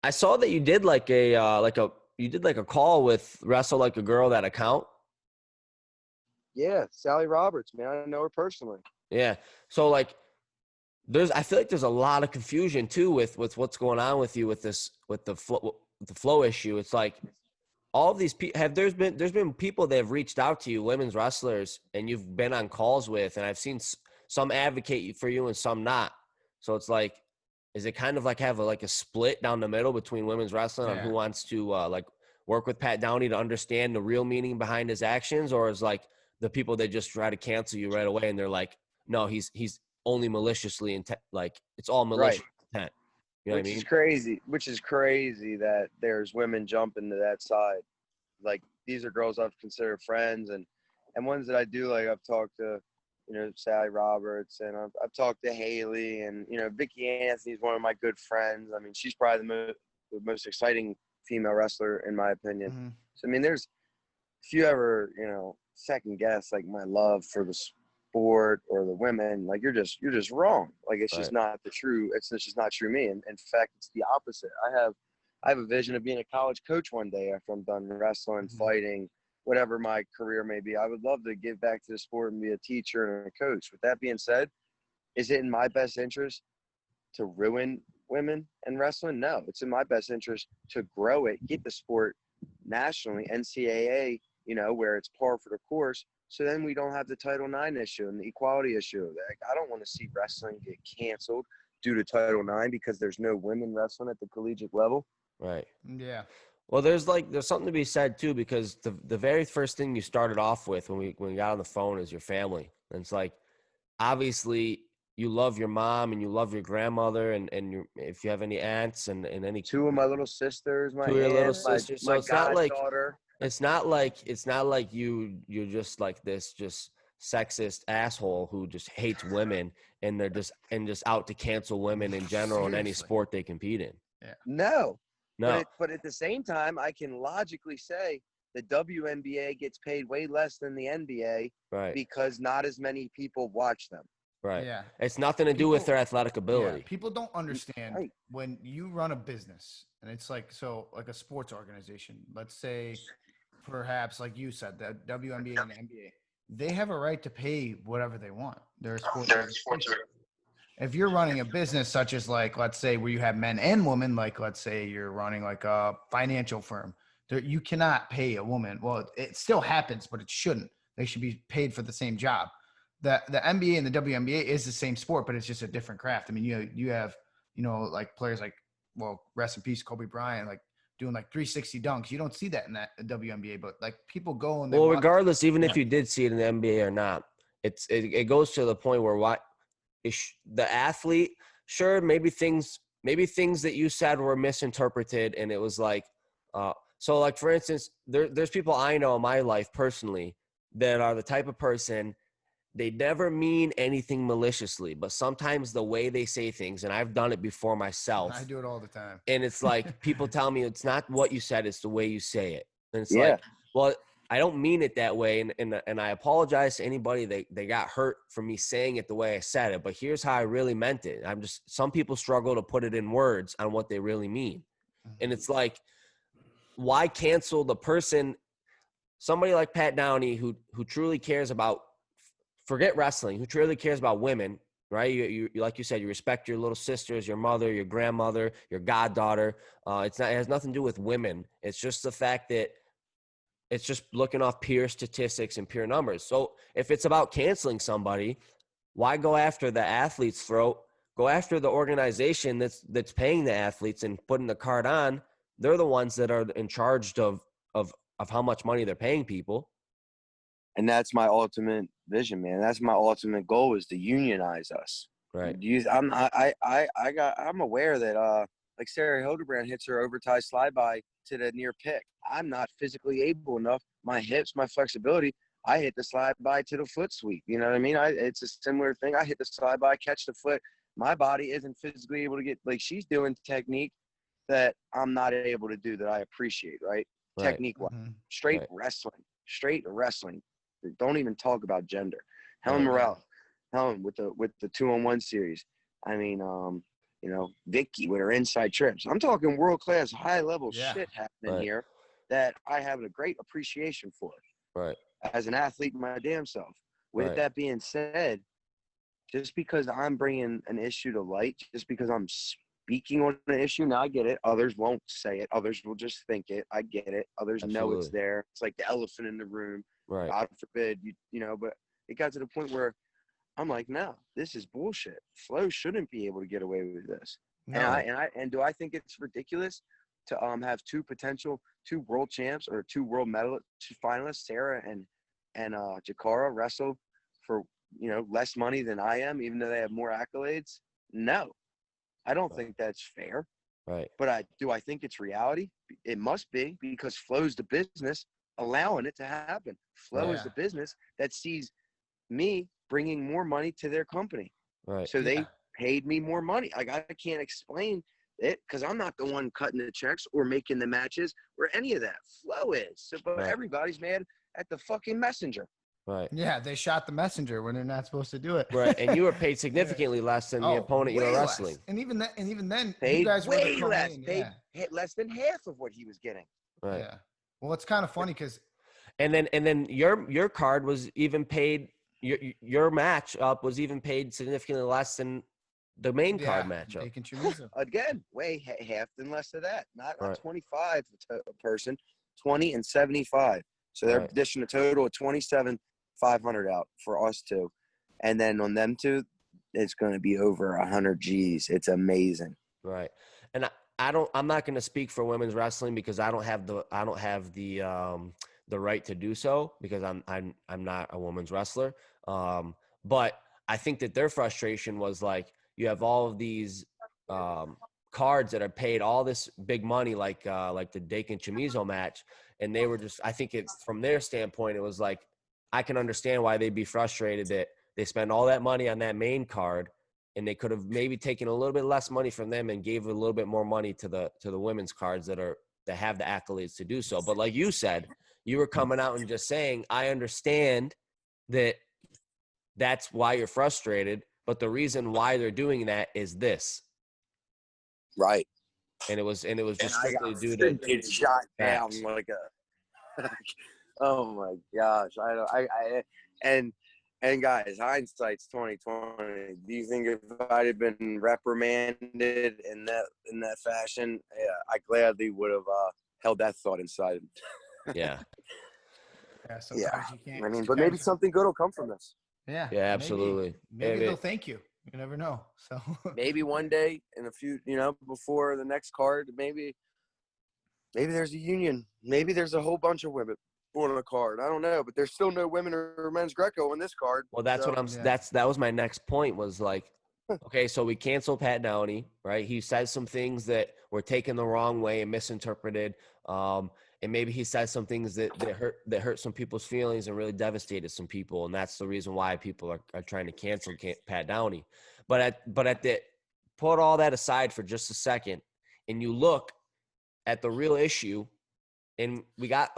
Speaker 1: I saw that you did like a call with Wrestle Like a Girl, that account.
Speaker 4: Yeah, Sally Roberts, man. I know her personally.
Speaker 1: Yeah. So like, I feel like there's a lot of confusion too with what's going on with you with the flow issue. It's like all of these people there's been people that have reached out to you, women's wrestlers, and you've been on calls with, and I've seen some advocate for you and some not. So it's like, is it kind of like have a split down the middle between women's wrestling on who wants to like work with Pat Downey to understand the real meaning behind his actions, or is like the people that just try to cancel you right away and they're like, no, he's only maliciously intent, like it's all malicious intent. You know what I mean?
Speaker 4: Which is crazy that there's women jumping to that side. Like, these are girls I've considered friends and ones that I do. Like, I've talked to, Sally Roberts, and I've talked to Haley, and, Vicky Anthony's one of my good friends. I mean, she's probably the most exciting female wrestler in my opinion.
Speaker 3: Mm-hmm.
Speaker 4: So, I mean, if you ever, second guess like my love for the sport or the women, like you're just wrong. Like, it's just not the true. It's just not true me. And in fact, it's the opposite. I have a vision of being a college coach one day after I'm done wrestling, fighting, whatever my career may be. I would love to give back to the sport and be a teacher and a coach. With that being said, is it in my best interest to ruin women in wrestling? No, it's in my best interest to grow it, get the sport nationally, NCAA, where it's par for the course. So then we don't have the Title IX issue and the equality issue. Like, I don't want to see wrestling get canceled due to Title IX because there's no women wrestling at the collegiate level.
Speaker 1: Right.
Speaker 3: Yeah.
Speaker 1: Well, there's something to be said too, because the very first thing you started off with when we got on the phone is your family. And it's like, obviously you love your mom and you love your grandmother and if you have any aunts and any
Speaker 4: two of my little sisters, my
Speaker 1: little sisters. So it's not like
Speaker 4: goddaughter.
Speaker 1: It's not like you're just like this just sexist asshole who just hates women and they're just out to cancel women in general in any sport they compete in.
Speaker 4: No.
Speaker 1: No.
Speaker 4: But at the same time, I can logically say the WNBA gets paid way less than the NBA because not as many people watch them.
Speaker 1: Right.
Speaker 3: Yeah.
Speaker 1: It's nothing to do with their athletic
Speaker 3: Yeah.
Speaker 1: ability.
Speaker 3: People don't understand
Speaker 4: Right.
Speaker 3: when you run a business and it's like a sports organization. Let's say perhaps like you said, the WNBA and the NBA, they have a right to pay whatever they want. They're a sports organization. If you're running a business such as like, let's say where you have men and women, like let's say you're running like a financial firm, you cannot pay a woman. Well, it still happens, but it shouldn't. They should be paid for the same job. The NBA and the WNBA is the same sport, but it's just a different craft. I mean, you have, like players like, well, rest in peace, Kobe Bryant, like doing like 360 dunks. You don't see that in that WNBA, but like people go and
Speaker 1: well, regardless, even if you did see it in the NBA or not, it goes to the point where the athlete, sure, maybe things that you said were misinterpreted, and it was like, so like for instance, there's people I know in my life personally that are the type of person. They never mean anything maliciously, but sometimes the way they say things, and I've done it before myself.
Speaker 3: I do it all the time.
Speaker 1: And it's like people tell me it's not what you said, it's the way you say it. And it's like, well, I don't mean it that way. And I apologize to anybody that got hurt from me saying it the way I said it. But here's how I really meant it. Some people struggle to put it in words on what they really mean. And it's like, why cancel the person, somebody like Pat Downey, who truly cares about, forget wrestling, who truly cares about women, right? You like you said, you respect your little sisters, your mother, your grandmother, your goddaughter. It has nothing to do with women. It's just the fact that it's just looking off pure statistics and pure numbers. So if it's about canceling somebody, why go after the athlete's throat? Go after the organization that's paying the athletes and putting the card on. They're the ones that are in charge of how much money they're paying people.
Speaker 4: And that's my ultimate vision, man. That's my ultimate goal, is to unionize us.
Speaker 1: Right.
Speaker 4: I'm aware that like Sarah Hildebrand hits her overtie slide by to the near pick. I'm not physically able enough. My hips, my flexibility, I hit the slide by to the foot sweep. You know what I mean? It's a similar thing. I hit the slide by, catch the foot. My body isn't physically able to get, like she's doing technique that I'm not able to do, that I appreciate, right? Technique-wise. Straight wrestling. Don't even talk about gender. Helen Morales, with the 2-on-1 series. I mean, Vicky with her inside trips. I'm talking world-class, high-level shit happening here that I have a great appreciation for.
Speaker 1: Right.
Speaker 4: As an athlete, my damn self. With that being said, just because I'm bringing an issue to light, just because I'm speaking on an issue, now I get it. Others won't say it. Others will just think it. I get it. Others know it's there. It's like the elephant in the room.
Speaker 1: Right.
Speaker 4: God forbid, but it got to the point where I'm like, no, this is bullshit. Flo shouldn't be able to get away with this. No. And do I think it's ridiculous to have two world champs or two world medal finalists, Sarah and Jakara, wrestle for less money than I am, even though they have more accolades? No, I don't think that's fair.
Speaker 1: Right.
Speaker 4: But I think it's reality? It must be, because Flo's the business allowing it to happen. Flo is the business that sees me bringing more money to their company.
Speaker 1: Right.
Speaker 4: So they paid me more money. Like, I can't explain it because I'm not the one cutting the checks or making the matches or any of that. Flo is. So, but everybody's mad at the fucking messenger.
Speaker 1: Right.
Speaker 3: Yeah, they shot the messenger when they're not supposed to do it.
Speaker 1: Right. And you were paid significantly less than the opponent you were wrestling.
Speaker 3: And even then,
Speaker 4: paid
Speaker 3: you guys
Speaker 4: way
Speaker 3: were
Speaker 4: less. Paid less than half of what he was getting.
Speaker 1: Right.
Speaker 3: Yeah. Well, it's kind of funny because.
Speaker 1: And then your card was even paid. Your match up was even paid significantly less than the main card matchup.
Speaker 4: Again, way half than less of that. Not 25 a person, 20 and 75. So they're dishing a total of 27,500 out for us two, and then on them two, it's going to be over 100 G's. It's amazing.
Speaker 1: Right, and I'm not going to speak for women's wrestling because I don't have the right to do so because I'm not a women's wrestler. But I think that their frustration was like, you have all of these cards that are paid all this big money, like the Dakin Chamizo match, and they were just, I think from their standpoint, it was like, I can understand why they'd be frustrated that they spend all that money on that main card, and they could have maybe taken a little bit less money from them and gave a little bit more money to the women's cards that have the accolades to do so. But like you said, You were coming out and just saying, I understand that that's why you're frustrated, but the reason why they're doing that is this.
Speaker 2: Right.
Speaker 1: And it was just
Speaker 2: I
Speaker 1: strictly
Speaker 2: got
Speaker 1: due to
Speaker 2: freaking shot down
Speaker 1: facts.
Speaker 2: like a. Oh my gosh! And guys, hindsight's 2020. Do you think if I'd have been reprimanded in that fashion, yeah, I gladly would have held that thought inside.
Speaker 1: Yeah.
Speaker 3: Yeah, sometimes you can't.
Speaker 2: I mean, but maybe something good will come from this.
Speaker 3: Yeah.
Speaker 1: Yeah, absolutely.
Speaker 3: Maybe they'll thank you. You never know. So
Speaker 2: Maybe one day in a few, before the next card, maybe there's a union. Maybe there's a whole bunch of women on a card. I don't know, but there's still no women or men's Greco on this card.
Speaker 1: Well, that's what I'm.
Speaker 3: Yeah.
Speaker 1: That was my next point. Was like, okay, so we canceled Pat Downey, right? He said some things that were taken the wrong way and misinterpreted. And maybe he said some things that hurt some people's feelings and really devastated some people, and that's the reason why people are trying to cancel Pat Downey. But at the put all that aside for just a second, and you look at the real issue, and we got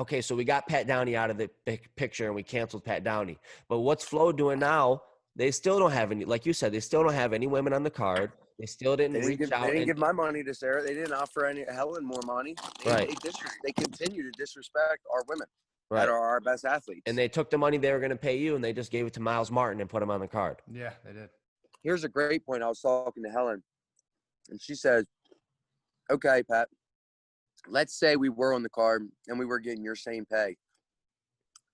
Speaker 1: Pat Downey out of the picture, and we canceled Pat Downey. But what's Flo doing now? They still don't have any, like you said, they still don't have any women on the card. They still didn't reach out.
Speaker 2: They didn't give my money to Sarah. They didn't offer Helen more money.
Speaker 1: Right.
Speaker 2: They continue to disrespect our women
Speaker 1: Right.
Speaker 2: that are our best athletes.
Speaker 1: And they took the money they were going to pay you, and they just gave it to Miles Martin and put him on the card.
Speaker 3: Yeah, they did.
Speaker 2: Here's a great point. I was talking to Helen, and she said, okay, Pat, let's say we were on the card and we were getting your same pay.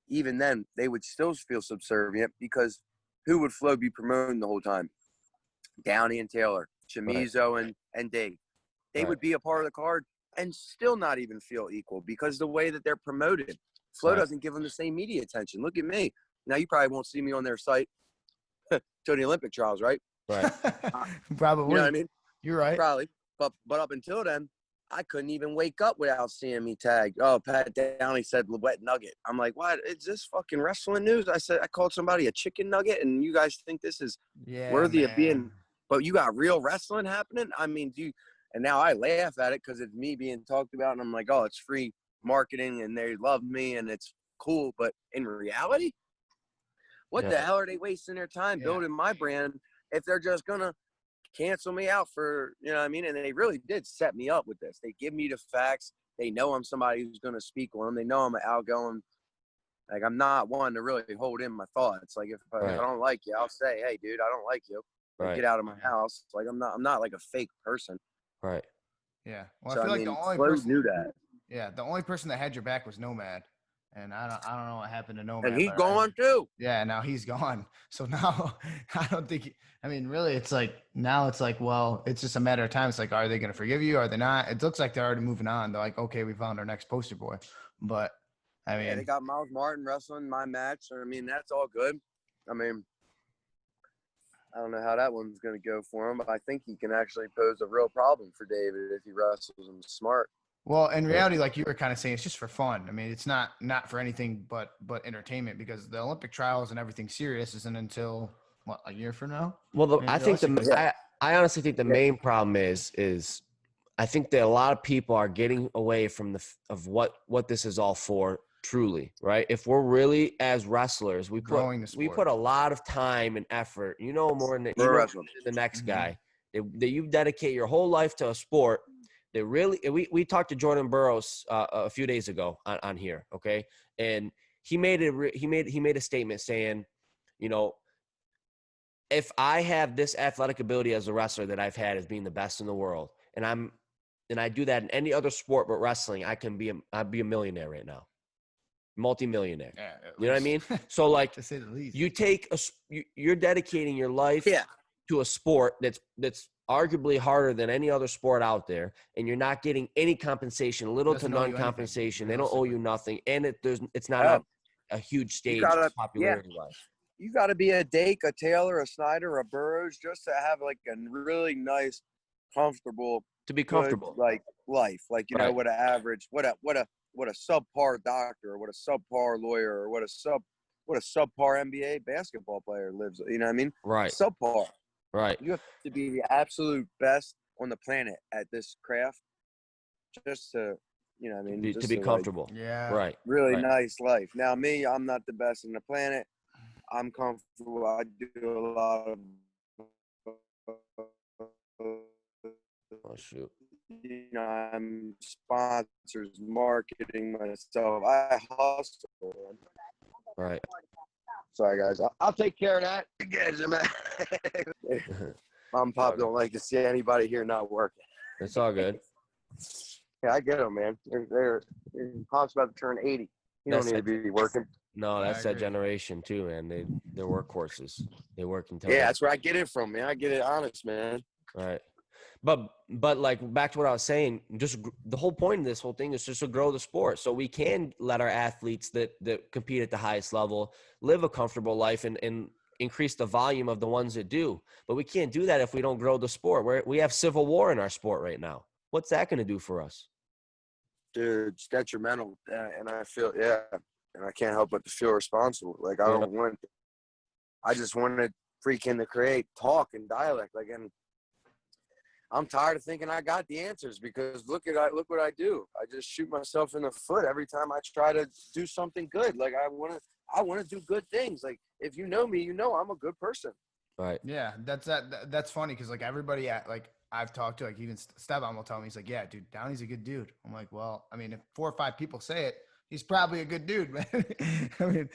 Speaker 2: Even then, they would still feel subservient because who would Flo be promoting the whole time? Downey and Taylor, Chamizo and Dave. They would be a part of the card and still not even feel equal because the way that they're promoted. Flo doesn't give them the same media attention. Look at me. Now, you probably won't see me on their site till the Olympic trials, right?
Speaker 1: Right.
Speaker 3: Probably.
Speaker 2: You know what I mean?
Speaker 3: You're right.
Speaker 2: Probably. But up until then, I couldn't even wake up without seeing me tagged. Oh, Pat Downey said wet nugget. I'm like, what? Is this fucking wrestling news? I called somebody a chicken nugget, and you guys think this is worthy of being – but you got real wrestling happening? I mean, and now I laugh at it because it's me being talked about, and I'm like, oh, it's free marketing, and they love me, and it's cool. But in reality, what the hell are they wasting their time building my brand if they're just going to cancel me out for, you know what I mean? And they really did set me up with this. They give me the facts. They know I'm somebody who's going to speak on them. They know I'm an outgoing. Like, I'm not one to really hold in my thoughts. Like, if I don't like you, I'll say, hey, dude, I don't like you. Like, get out of my house. Like, I'm not like a fake person.
Speaker 1: Right.
Speaker 3: Yeah. Well,
Speaker 2: So,
Speaker 3: I feel like the only
Speaker 2: Flo
Speaker 3: person
Speaker 2: knew that.
Speaker 3: Yeah, the only person that had your back was Nomad. And I don't know what happened to Nomad.
Speaker 2: And he's gone too.
Speaker 3: Yeah, now he's gone. So now I don't think – I mean, really, it's like now it's like, well, it's just a matter of time. It's like, are they going to forgive you? Are they not? It looks like they're already moving on. They're like, okay, we found our next poster boy. But, I mean –
Speaker 2: they got Miles Martin wrestling my match. I mean, that's all good. I mean, I don't know how that one's going to go for him, but I think he can actually pose a real problem for David if he wrestles him smart.
Speaker 3: Well, in reality, like you were kind of saying, it's just for fun. I mean, it's not for anything but entertainment because the Olympic trials and everything serious isn't until a year from now.
Speaker 1: Well, I honestly think the main problem is I think that a lot of people are getting away from of what this is all for. Truly, right? If we're really as wrestlers, we put a lot of time and effort. More than the next guy. That you dedicate your whole life to a sport. They really we talked to Jordan Burroughs a few days ago on here, okay? And he made a statement saying, if I have this athletic ability as a wrestler that I've had as being the best in the world, and I do that in any other sport but wrestling, I'd be a millionaire right now. Multi-millionaire.
Speaker 3: Yeah,
Speaker 1: you know what I mean? So like
Speaker 3: to say the least.
Speaker 1: You take you're dedicating your life to a sport that's arguably harder than any other sport out there, and you're not getting any compensation, little to none compensation. They don't owe you nothing, and it's not a huge stage popularity-wise.
Speaker 2: You got to be a Dake, a Taylor, a Snyder, a Burroughs just to have like a really nice, comfortable, good, like life. Like what an average, what a subpar doctor, or what a subpar lawyer, or what a subpar NBA basketball player lives. You know what I mean?
Speaker 1: Right.
Speaker 2: Subpar.
Speaker 1: Right.
Speaker 2: You have to be the absolute best on the planet at this craft just to You know what I mean?
Speaker 1: to
Speaker 2: Just
Speaker 1: be
Speaker 2: like,
Speaker 1: comfortable.
Speaker 3: Yeah.
Speaker 1: Right.
Speaker 2: really
Speaker 1: Right.
Speaker 2: nice life. Now, me, I'm not the best on the planet. I'm comfortable. I do a lot of,
Speaker 1: Oh shoot.
Speaker 2: you know, I'm sponsors, marketing myself. I hustle. Man.
Speaker 1: Right.
Speaker 2: Sorry, guys. I'll take care of that. You guys are mad. Mom and Pop don't like to see anybody here not working.
Speaker 1: It's all good.
Speaker 2: Yeah, I get them, man. Pop's about to turn 80. He
Speaker 1: That's
Speaker 2: don't need to be working.
Speaker 1: No,
Speaker 3: I
Speaker 1: that's that
Speaker 3: agree.
Speaker 1: generation too, man. They're workhorses. They work until
Speaker 2: Yeah, that's where I get it from, man. I get it honest, man.
Speaker 1: right. But like back to what I was saying, the whole point of this whole thing is just to grow the sport, so we can let our athletes that compete at the highest level live a comfortable life and increase the volume of the ones that do. But we can't do that if we don't grow the sport. We have civil war in our sport right now. What's that going to do for us?
Speaker 2: Dude, it's detrimental. And I feel, and I can't help but to feel responsible. Like, I just wanted freaking to create talk and dialect. Like, and I'm tired of thinking I got the answers because look what I do. I just shoot myself in the foot every time I try to do something good. Like, I want to do good things. Like, if you know me, you know I'm a good person.
Speaker 1: Right.
Speaker 3: Yeah, that's funny because like everybody like I've talked to, like even Steban will tell me, he's like, yeah, dude, Downey's a good dude. I'm like, well, I mean, if 4 or 5 people say it, he's probably a good dude, man. I mean,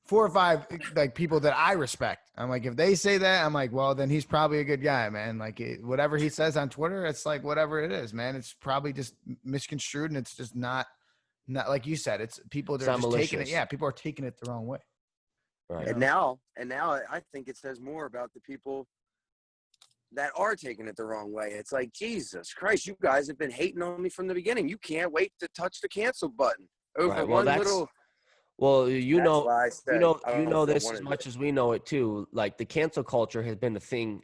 Speaker 3: 4 or 5 like people that I respect. I'm like, if they say that, I'm like, well, then he's probably a good guy, man. Like whatever he says on Twitter, it's like whatever it is, man. It's probably just misconstrued, and it's just not like you said. It's people that are just taking it.
Speaker 1: malicious.
Speaker 3: Yeah, people are taking it the wrong way.
Speaker 1: Right.
Speaker 2: And now I think it says more about the people that are taking it the wrong way. It's like, Jesus Christ, you guys have been hating on me from the beginning. You can't wait to touch the cancel button over
Speaker 1: Right. Well,
Speaker 2: one little.
Speaker 1: Well,
Speaker 2: That's why I said,
Speaker 1: you know
Speaker 2: feel
Speaker 1: this
Speaker 2: one
Speaker 1: as
Speaker 2: of
Speaker 1: much as we know it too. Like the cancel culture has been a thing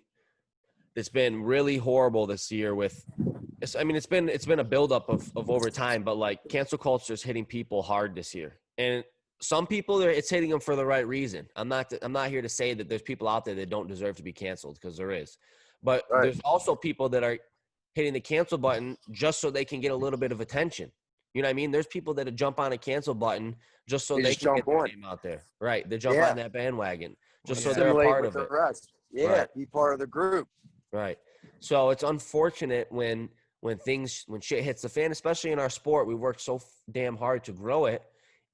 Speaker 1: that's been really horrible this year. It's been a buildup of over time, but like cancel culture is hitting people hard this year, and some people it's hitting them for the right reason. I'm not here to say that there's people out there that don't deserve to be canceled, because there is, but
Speaker 2: Right.
Speaker 1: there's also people that are hitting the cancel button just so they can get a little bit of attention. You know what I mean? There's people that jump on a cancel button just so
Speaker 2: They
Speaker 1: they
Speaker 2: just
Speaker 1: can get
Speaker 2: jump
Speaker 1: their
Speaker 2: on.
Speaker 1: name out there. Right. They jump
Speaker 2: Yeah.
Speaker 1: on that bandwagon just so
Speaker 3: Yeah.
Speaker 1: they're a
Speaker 2: Assimilate
Speaker 1: part
Speaker 2: with
Speaker 1: of
Speaker 2: the
Speaker 1: it.
Speaker 2: rest. Yeah,
Speaker 1: Right.
Speaker 2: be part of the group.
Speaker 1: Right. So it's unfortunate when shit hits the fan, especially in our sport. We work so damn hard to grow it,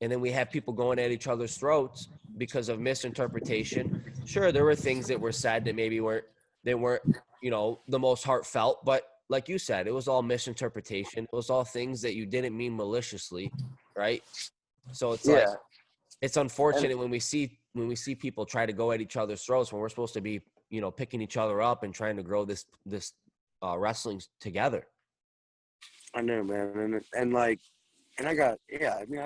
Speaker 1: and then we have people going at each other's throats because of misinterpretation. Sure, there were things that were said that maybe weren't the most heartfelt, but like you said, it was all misinterpretation. It was all things that you didn't mean maliciously, right? So it's like, it's unfortunate when we see people try to go at each other's throats when we're supposed to be, picking each other up and trying to grow this wrestling together.
Speaker 2: I know, man, and I have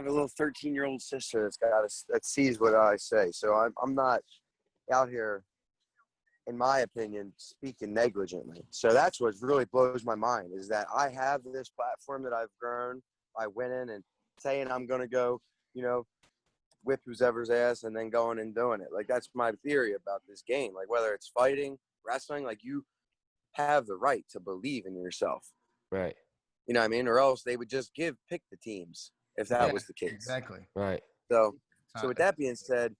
Speaker 2: a little 13-year-old sister that sees what I say. So I'm not out here, in my opinion, speaking negligently. So that's what really blows my mind, is that I have this platform that I've grown by winning and saying I'm going to go, whip whoever's ass and then going and doing it. Like, that's my theory about this game. Like, whether it's fighting, wrestling, like, you have the right to believe in yourself.
Speaker 1: Right.
Speaker 2: You know what I mean? Or else they would just pick the teams if that was the case.
Speaker 3: Exactly.
Speaker 1: Right.
Speaker 2: So with that being said,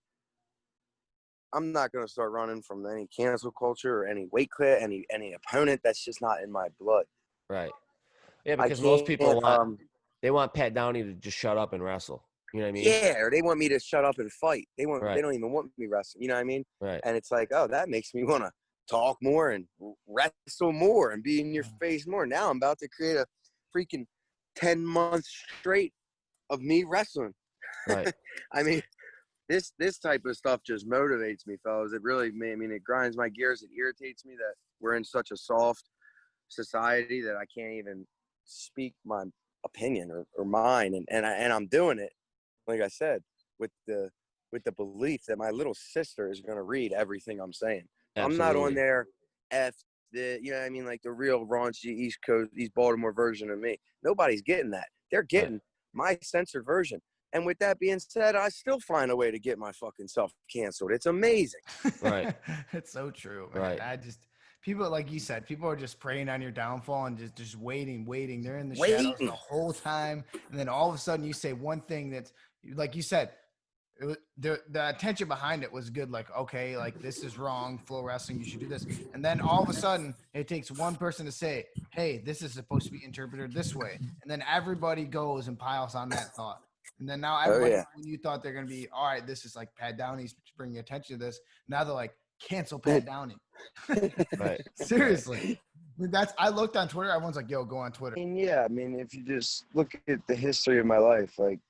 Speaker 2: I'm not going to start running from any cancel culture or any weight quit, any opponent. That's just not in my blood.
Speaker 1: Right. Yeah, because most people want Pat Downey to just shut up and wrestle. You know what I mean?
Speaker 2: Yeah, or they want me to shut up and fight. They
Speaker 1: Right.
Speaker 2: don't even want me wrestling. You know what I mean?
Speaker 1: Right.
Speaker 2: And it's like, oh, that makes me want to talk more and wrestle more and be in your face more. Now I'm about to create a freaking 10 months straight of me wrestling.
Speaker 1: Right.
Speaker 2: I mean, this type of stuff just motivates me, fellas. It really, it grinds my gears. It irritates me that we're in such a soft society that I can't even speak my opinion or mine. And I'm doing it, like I said, with the belief that my little sister is going to read everything I'm saying.
Speaker 1: Absolutely.
Speaker 2: I'm not on there you know what I mean, like the real raunchy East Baltimore version of me. Nobody's getting that. They're getting my censored version. And with that being said, I still find a way to get my fucking self canceled. It's amazing.
Speaker 1: Right.
Speaker 3: It's so true, man.
Speaker 1: Right.
Speaker 3: people, like you said, people are just preying on your downfall and just waiting. They're in the shadows the whole time. And then all of a sudden you say one thing that's, like you said, it was, the attention behind it was good. Like, okay, like this is wrong. Flow wrestling, you should do this. And then all of a sudden it takes one person to say, hey, this is supposed to be interpreted this way. And then everybody goes and piles on that thought. And then now everybody, when you thought they're going to be, all right, this is like Pat Downey's bringing attention to this. Now they're like, cancel Pat Downey.
Speaker 1: Right.
Speaker 3: Seriously. I mean, I looked on Twitter. Everyone's like, yo, go on Twitter.
Speaker 4: I mean, if you just look at the history of my life, like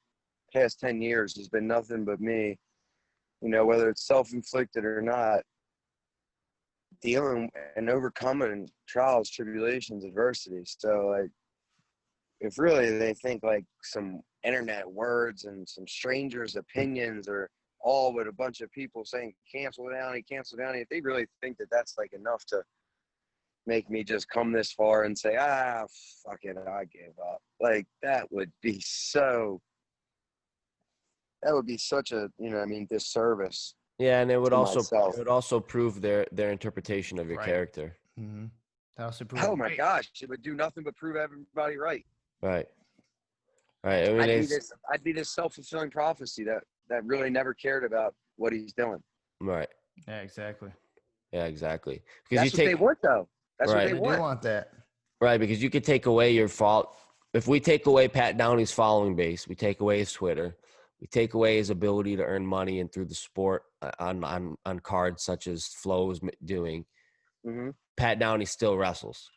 Speaker 4: past 10 years has been nothing but me, whether it's self-inflicted or not, dealing and overcoming trials, tribulations, adversities. So like, if really they think like some internet words and some strangers' opinions are all with a bunch of people saying cancel Downey, if they really think that that's like enough to make me just come this far and say, fuck it, I gave up. Like that would be such a, disservice.
Speaker 1: Yeah, and it would
Speaker 4: myself.
Speaker 1: also prove their interpretation of your character.
Speaker 3: Mm-hmm. That also prove
Speaker 4: oh my gosh, it would do nothing but prove everybody right.
Speaker 1: Right. Right. I mean,
Speaker 4: I'd be this self-fulfilling prophecy that really never cared about what he's doing.
Speaker 1: Right.
Speaker 3: Yeah, exactly.
Speaker 1: Yeah, exactly. Because
Speaker 4: that's what they want, though. That's what they want.
Speaker 3: They want that.
Speaker 1: Right, because you could take away your fault. If we take away Pat Downey's following base, we take away his Twitter, we take away his ability to earn money and through the sport on cards such as Flo's doing.
Speaker 4: Mm-hmm.
Speaker 1: Pat Downey still wrestles.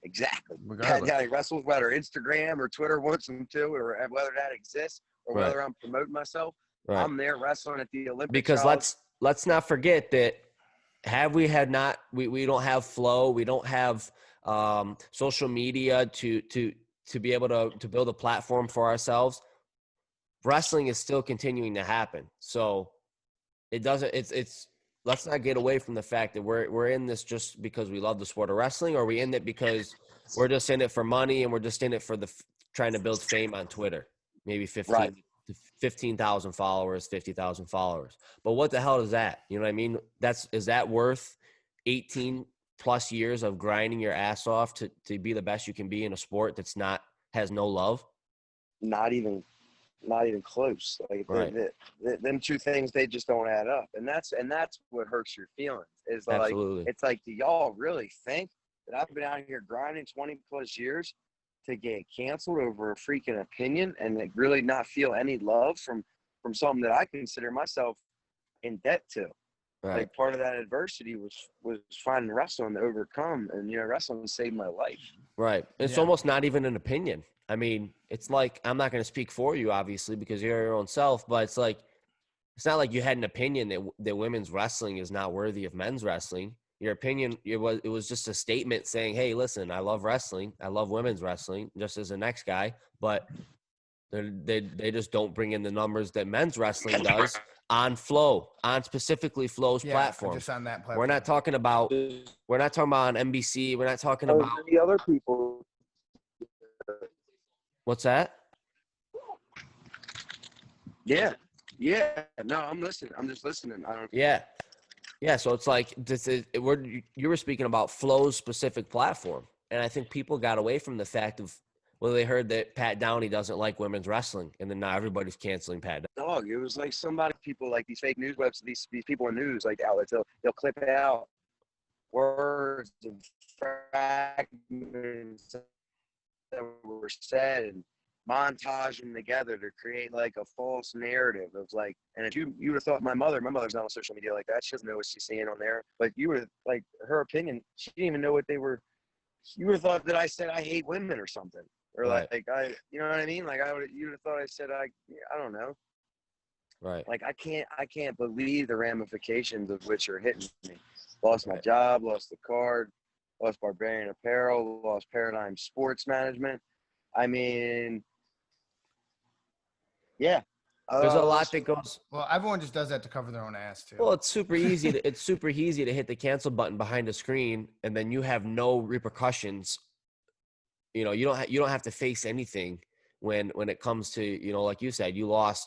Speaker 4: Exactly.
Speaker 3: Regardless.
Speaker 4: Pat Downey wrestles, whether Instagram or Twitter wants him to, or whether that exists, or whether I'm promoting myself.
Speaker 1: Right.
Speaker 4: I'm there wrestling at the Olympics.
Speaker 1: Because let's not forget that we don't have Flow, we don't have social media to be able to build a platform for ourselves. Wrestling is still continuing to happen. So let's not get away from the fact that we're in this just because we love the sport of wrestling, or are we in it because we're just in it for money and we're just in it for trying to build fame on Twitter, maybe 15,000 followers, 50,000 followers. But what the hell is that? You know what I mean? Is that worth 18 plus years of grinding your ass off to be the best you can be in a sport has no love? Not even
Speaker 4: close. Like
Speaker 1: right.
Speaker 4: Them two things, they just don't add up. And that's what hurts your feelings. Is like,
Speaker 1: absolutely.
Speaker 4: It's like, do y'all really think that I've been out here grinding 20 plus years to get canceled over a freaking opinion and like really not feel any love from something that I consider myself in debt to?
Speaker 1: Right.
Speaker 4: Like part of that adversity was finding wrestling to overcome, and wrestling saved my life.
Speaker 1: Right. It's almost not even an opinion. I mean, it's like, I'm not going to speak for you, obviously, because you're your own self, but it's like, it's not like you had an opinion that women's wrestling is not worthy of men's wrestling. Your opinion, it was just a statement saying, hey, listen, I love wrestling. I love women's wrestling, just as the next guy, but they just don't bring in the numbers that men's wrestling does on specifically Flow's platform.
Speaker 3: Just on that platform.
Speaker 1: We're not talking about on NBC. We're not talking about
Speaker 4: the other people.
Speaker 1: What's that?
Speaker 4: Yeah. No, I'm listening. I'm just listening.
Speaker 1: Yeah. So it's like you were speaking about Flow's specific platform, and I think people got away from the fact of they heard that Pat Downey doesn't like women's wrestling, and then now everybody's canceling Pat Downey.
Speaker 4: Dog, it was like people like these fake news websites, these people in news like outlets, they'll clip out words and fragments that were said and montage them together to create like a false narrative of like, and if you would have thought my mother's not on social media like that. She doesn't know what she's seeing on there, but you would have, like, her opinion, she didn't even know what they were. You would have thought that I said I hate women or something, or
Speaker 1: right.
Speaker 4: like I, you know what I mean? Like you would have thought I said I don't know.
Speaker 1: Right.
Speaker 4: Like I can't believe the ramifications of which are hitting me. Lost my job, lost the card, lost Barbarian Apparel, lost Paradigm Sports Management. I mean, yeah.
Speaker 1: There's a lot that goes.
Speaker 3: Well, everyone just does that to cover their own ass too.
Speaker 1: Well, it's super easy to hit the cancel button behind a screen, and then you have no repercussions. You don't have to face anything when it comes to, like you said, you lost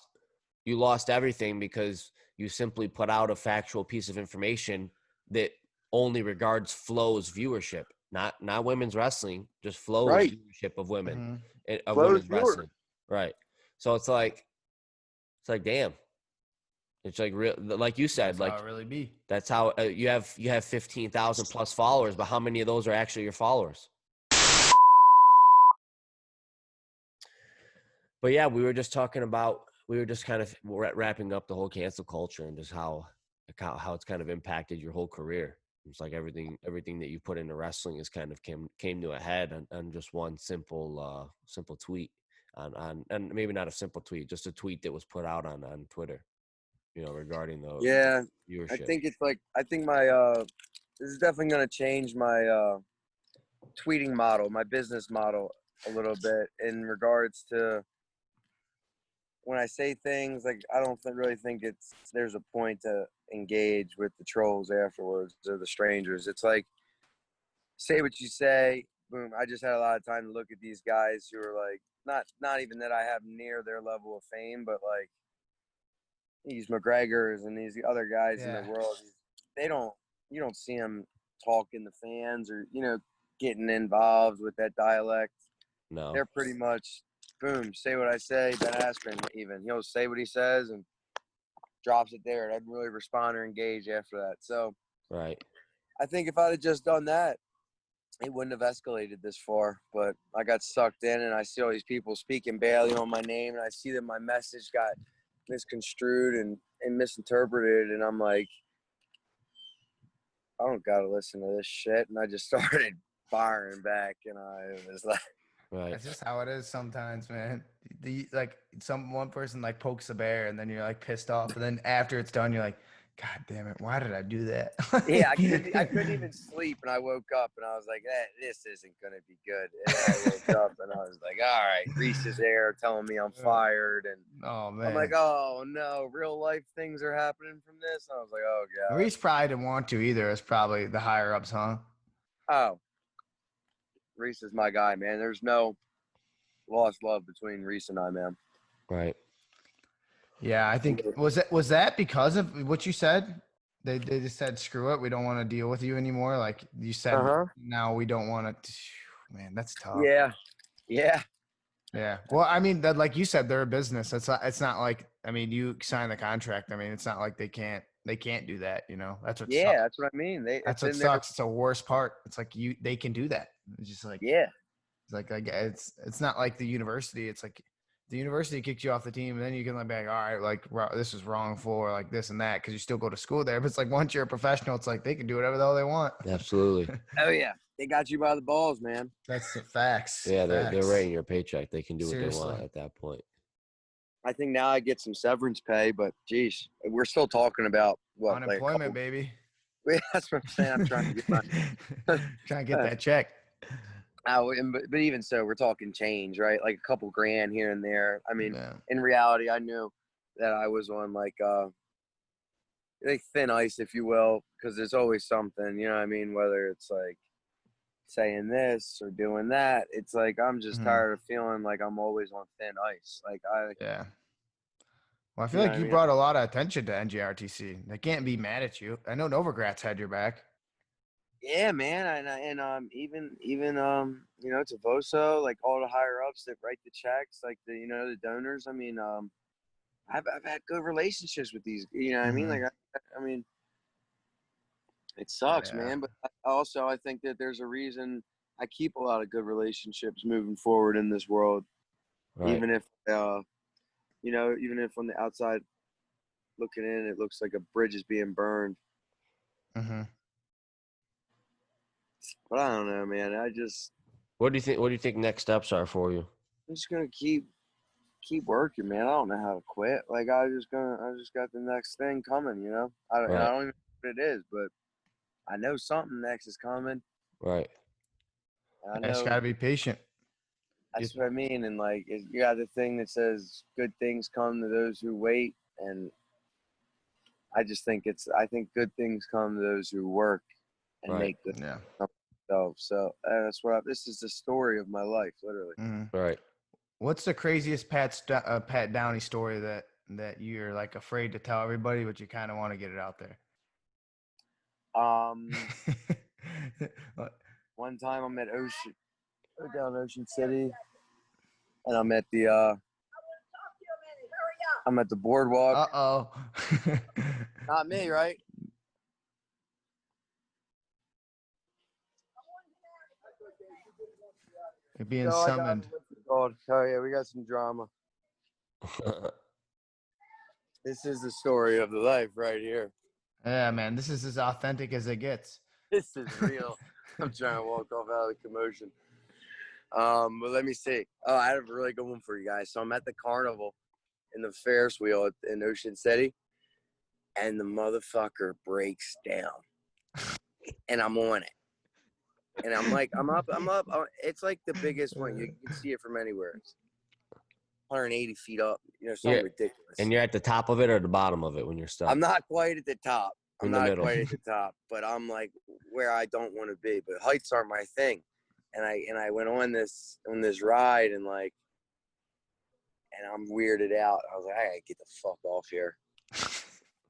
Speaker 1: everything because you simply put out a factual piece of information that only regards Flow's viewership, not women's wrestling, just Flow's
Speaker 2: Right.
Speaker 1: viewership of women, of
Speaker 2: Flow's
Speaker 1: women's
Speaker 2: viewer.
Speaker 1: wrestling. Right. So it's like damn. It's like real, like you said,
Speaker 3: That's
Speaker 1: like
Speaker 3: how it really be.
Speaker 1: that's how you have 15,000 plus followers, but how many of those are actually your followers? But yeah, we were just kind of wrapping up the whole cancel culture and just how it's kind of impacted your whole career. It's like everything that you put into wrestling is kind of came to a head on just one simple tweet on and maybe not a simple tweet, just a tweet that was put out on Twitter, regarding the
Speaker 2: Yeah,
Speaker 1: viewership.
Speaker 2: I think my this is definitely going to change my tweeting model, my business model a little bit in regards to when I say things. Like, I don't really think there's a point to engage with the trolls afterwards or the strangers. It's like, say what you say, boom. I just had a lot of time to look at these guys who are like, not even that I have near their level of fame, but like these McGregors and these other guys in the world, you don't see them talking to fans or, getting involved with that dialect.
Speaker 1: No.
Speaker 2: They're pretty much, boom, say what I say. Ben Askren, even, he'll say what he says and drops it there. Doesn't really respond or engage after that. So
Speaker 1: right.
Speaker 2: I think if I'd have just done that, it wouldn't have escalated this far. But I got sucked in, and I see all these people speaking badly on my name, and I see that my message got misconstrued and misinterpreted, and I'm like, I don't gotta listen to this shit. And I just started firing back, and I was like,
Speaker 1: right.
Speaker 3: That's just how it is sometimes, man. One person like pokes a bear, and then you're like pissed off, and then after it's done, you're like, God damn it, why did I do that?
Speaker 2: yeah, I couldn't even sleep, and I woke up and I was like, this isn't gonna be good. And I woke up and I was like, all right, Reese is there telling me I'm fired, and
Speaker 3: Oh man,
Speaker 2: I'm like, oh no, real life things are happening from this. And I was like, oh god.
Speaker 3: Reese probably didn't want to either. It's probably the higher ups, huh?
Speaker 2: Oh, Reese is my guy, man. There's no lost love between Reese and I, man.
Speaker 1: Right.
Speaker 3: Yeah, I think was that because of what you said? They just said, screw it, we don't want to deal with you anymore. Like you said, now we don't want to. Man, that's tough.
Speaker 2: Yeah.
Speaker 3: Yeah. Well, I mean, that, like you said, they're a business. It's not like, I mean, you sign the contract. I mean, it's not like they can't do that. That's what.
Speaker 2: Yeah,
Speaker 3: sucks.
Speaker 2: that's what I mean.
Speaker 3: That's what sucks. It's the worst part. It's like they can do that. It's just like,
Speaker 2: yeah.
Speaker 3: It's like, it's not like the university. It's like the university kicks you off the team, and then you can be like, all right, like this is wrongful, or like this and that, because you still go to school there. But it's like once you're a professional, it's like they can do whatever the hell they want.
Speaker 1: Absolutely.
Speaker 2: Oh yeah, they got you by the balls, man.
Speaker 3: That's the facts.
Speaker 1: Yeah, they're writing your paycheck. They can do what
Speaker 3: Seriously.
Speaker 1: they want at that point.
Speaker 2: I think now I get some severance pay, but geez, we're still talking about what,
Speaker 3: unemployment, baby.
Speaker 2: That's what I'm saying. I'm trying to get
Speaker 3: trying to get that check.
Speaker 2: But even so, we're talking change, right? Like a couple grand here and there. I mean, in reality, I knew that I was on like thin ice, if you will, because there's always something, you know what I mean? Whether it's like saying this or doing that, it's like I'm just tired of feeling like I'm always on thin ice. Like
Speaker 3: yeah. Well, I feel like you brought a lot of attention to NJRTC. They can't be mad at you. I know Novogratz had your back. Yeah,
Speaker 2: man, and even Tavoso, like all the higher ups that write the checks, like the donors. I mean, I've had good relationships with these. You know what I mean? Like I mean, it sucks, man. But also, I think that there's a reason I keep a lot of good relationships moving forward in this world, even if even if on the outside looking in, it looks like a bridge is being burned. But I don't know, man.
Speaker 1: What do you think next steps are for you?
Speaker 2: I'm just gonna keep working, man. I don't know how to quit. Like I just got the next thing coming, I don't even know what it is, but I know something next is coming.
Speaker 1: Right.
Speaker 2: I know.
Speaker 3: Just gotta be patient.
Speaker 2: That's what I mean. And like you got the thing that says good things come to those who wait, and I think good things come to those who work and make good.
Speaker 3: Yeah.
Speaker 2: So that's this is the story of my life, literally.
Speaker 1: Right.
Speaker 3: What's the craziest Pat Downey story that you're like afraid to tell everybody, but you kind of want to get it out there?
Speaker 2: One time I'm at down Ocean City, and I'm at the boardwalk.
Speaker 3: Uh-oh.
Speaker 2: Not me, right?
Speaker 3: You're being
Speaker 2: So
Speaker 3: summoned.
Speaker 2: Oh yeah, we got some drama. This is the story of the life right here.
Speaker 3: Yeah, man. This is as authentic as it gets.
Speaker 2: This is real. I'm trying to walk off out of the commotion. But let me see. Oh, I had a really good one for you guys. So I'm at the carnival in the Ferris wheel in Ocean City, and the motherfucker breaks down, and I'm on it. And I'm like, I'm up. It's like the biggest one. You can see it from anywhere. It's 180 feet up. Something ridiculous.
Speaker 1: And you're at the top of it or the bottom of it when you're stuck?
Speaker 2: I'm not quite at the top.
Speaker 1: In the middle.
Speaker 2: Quite at the top, but I'm like where I don't want to be. But heights aren't my thing. And I went on this ride and I'm weirded out. I was like, I gotta get the fuck off here.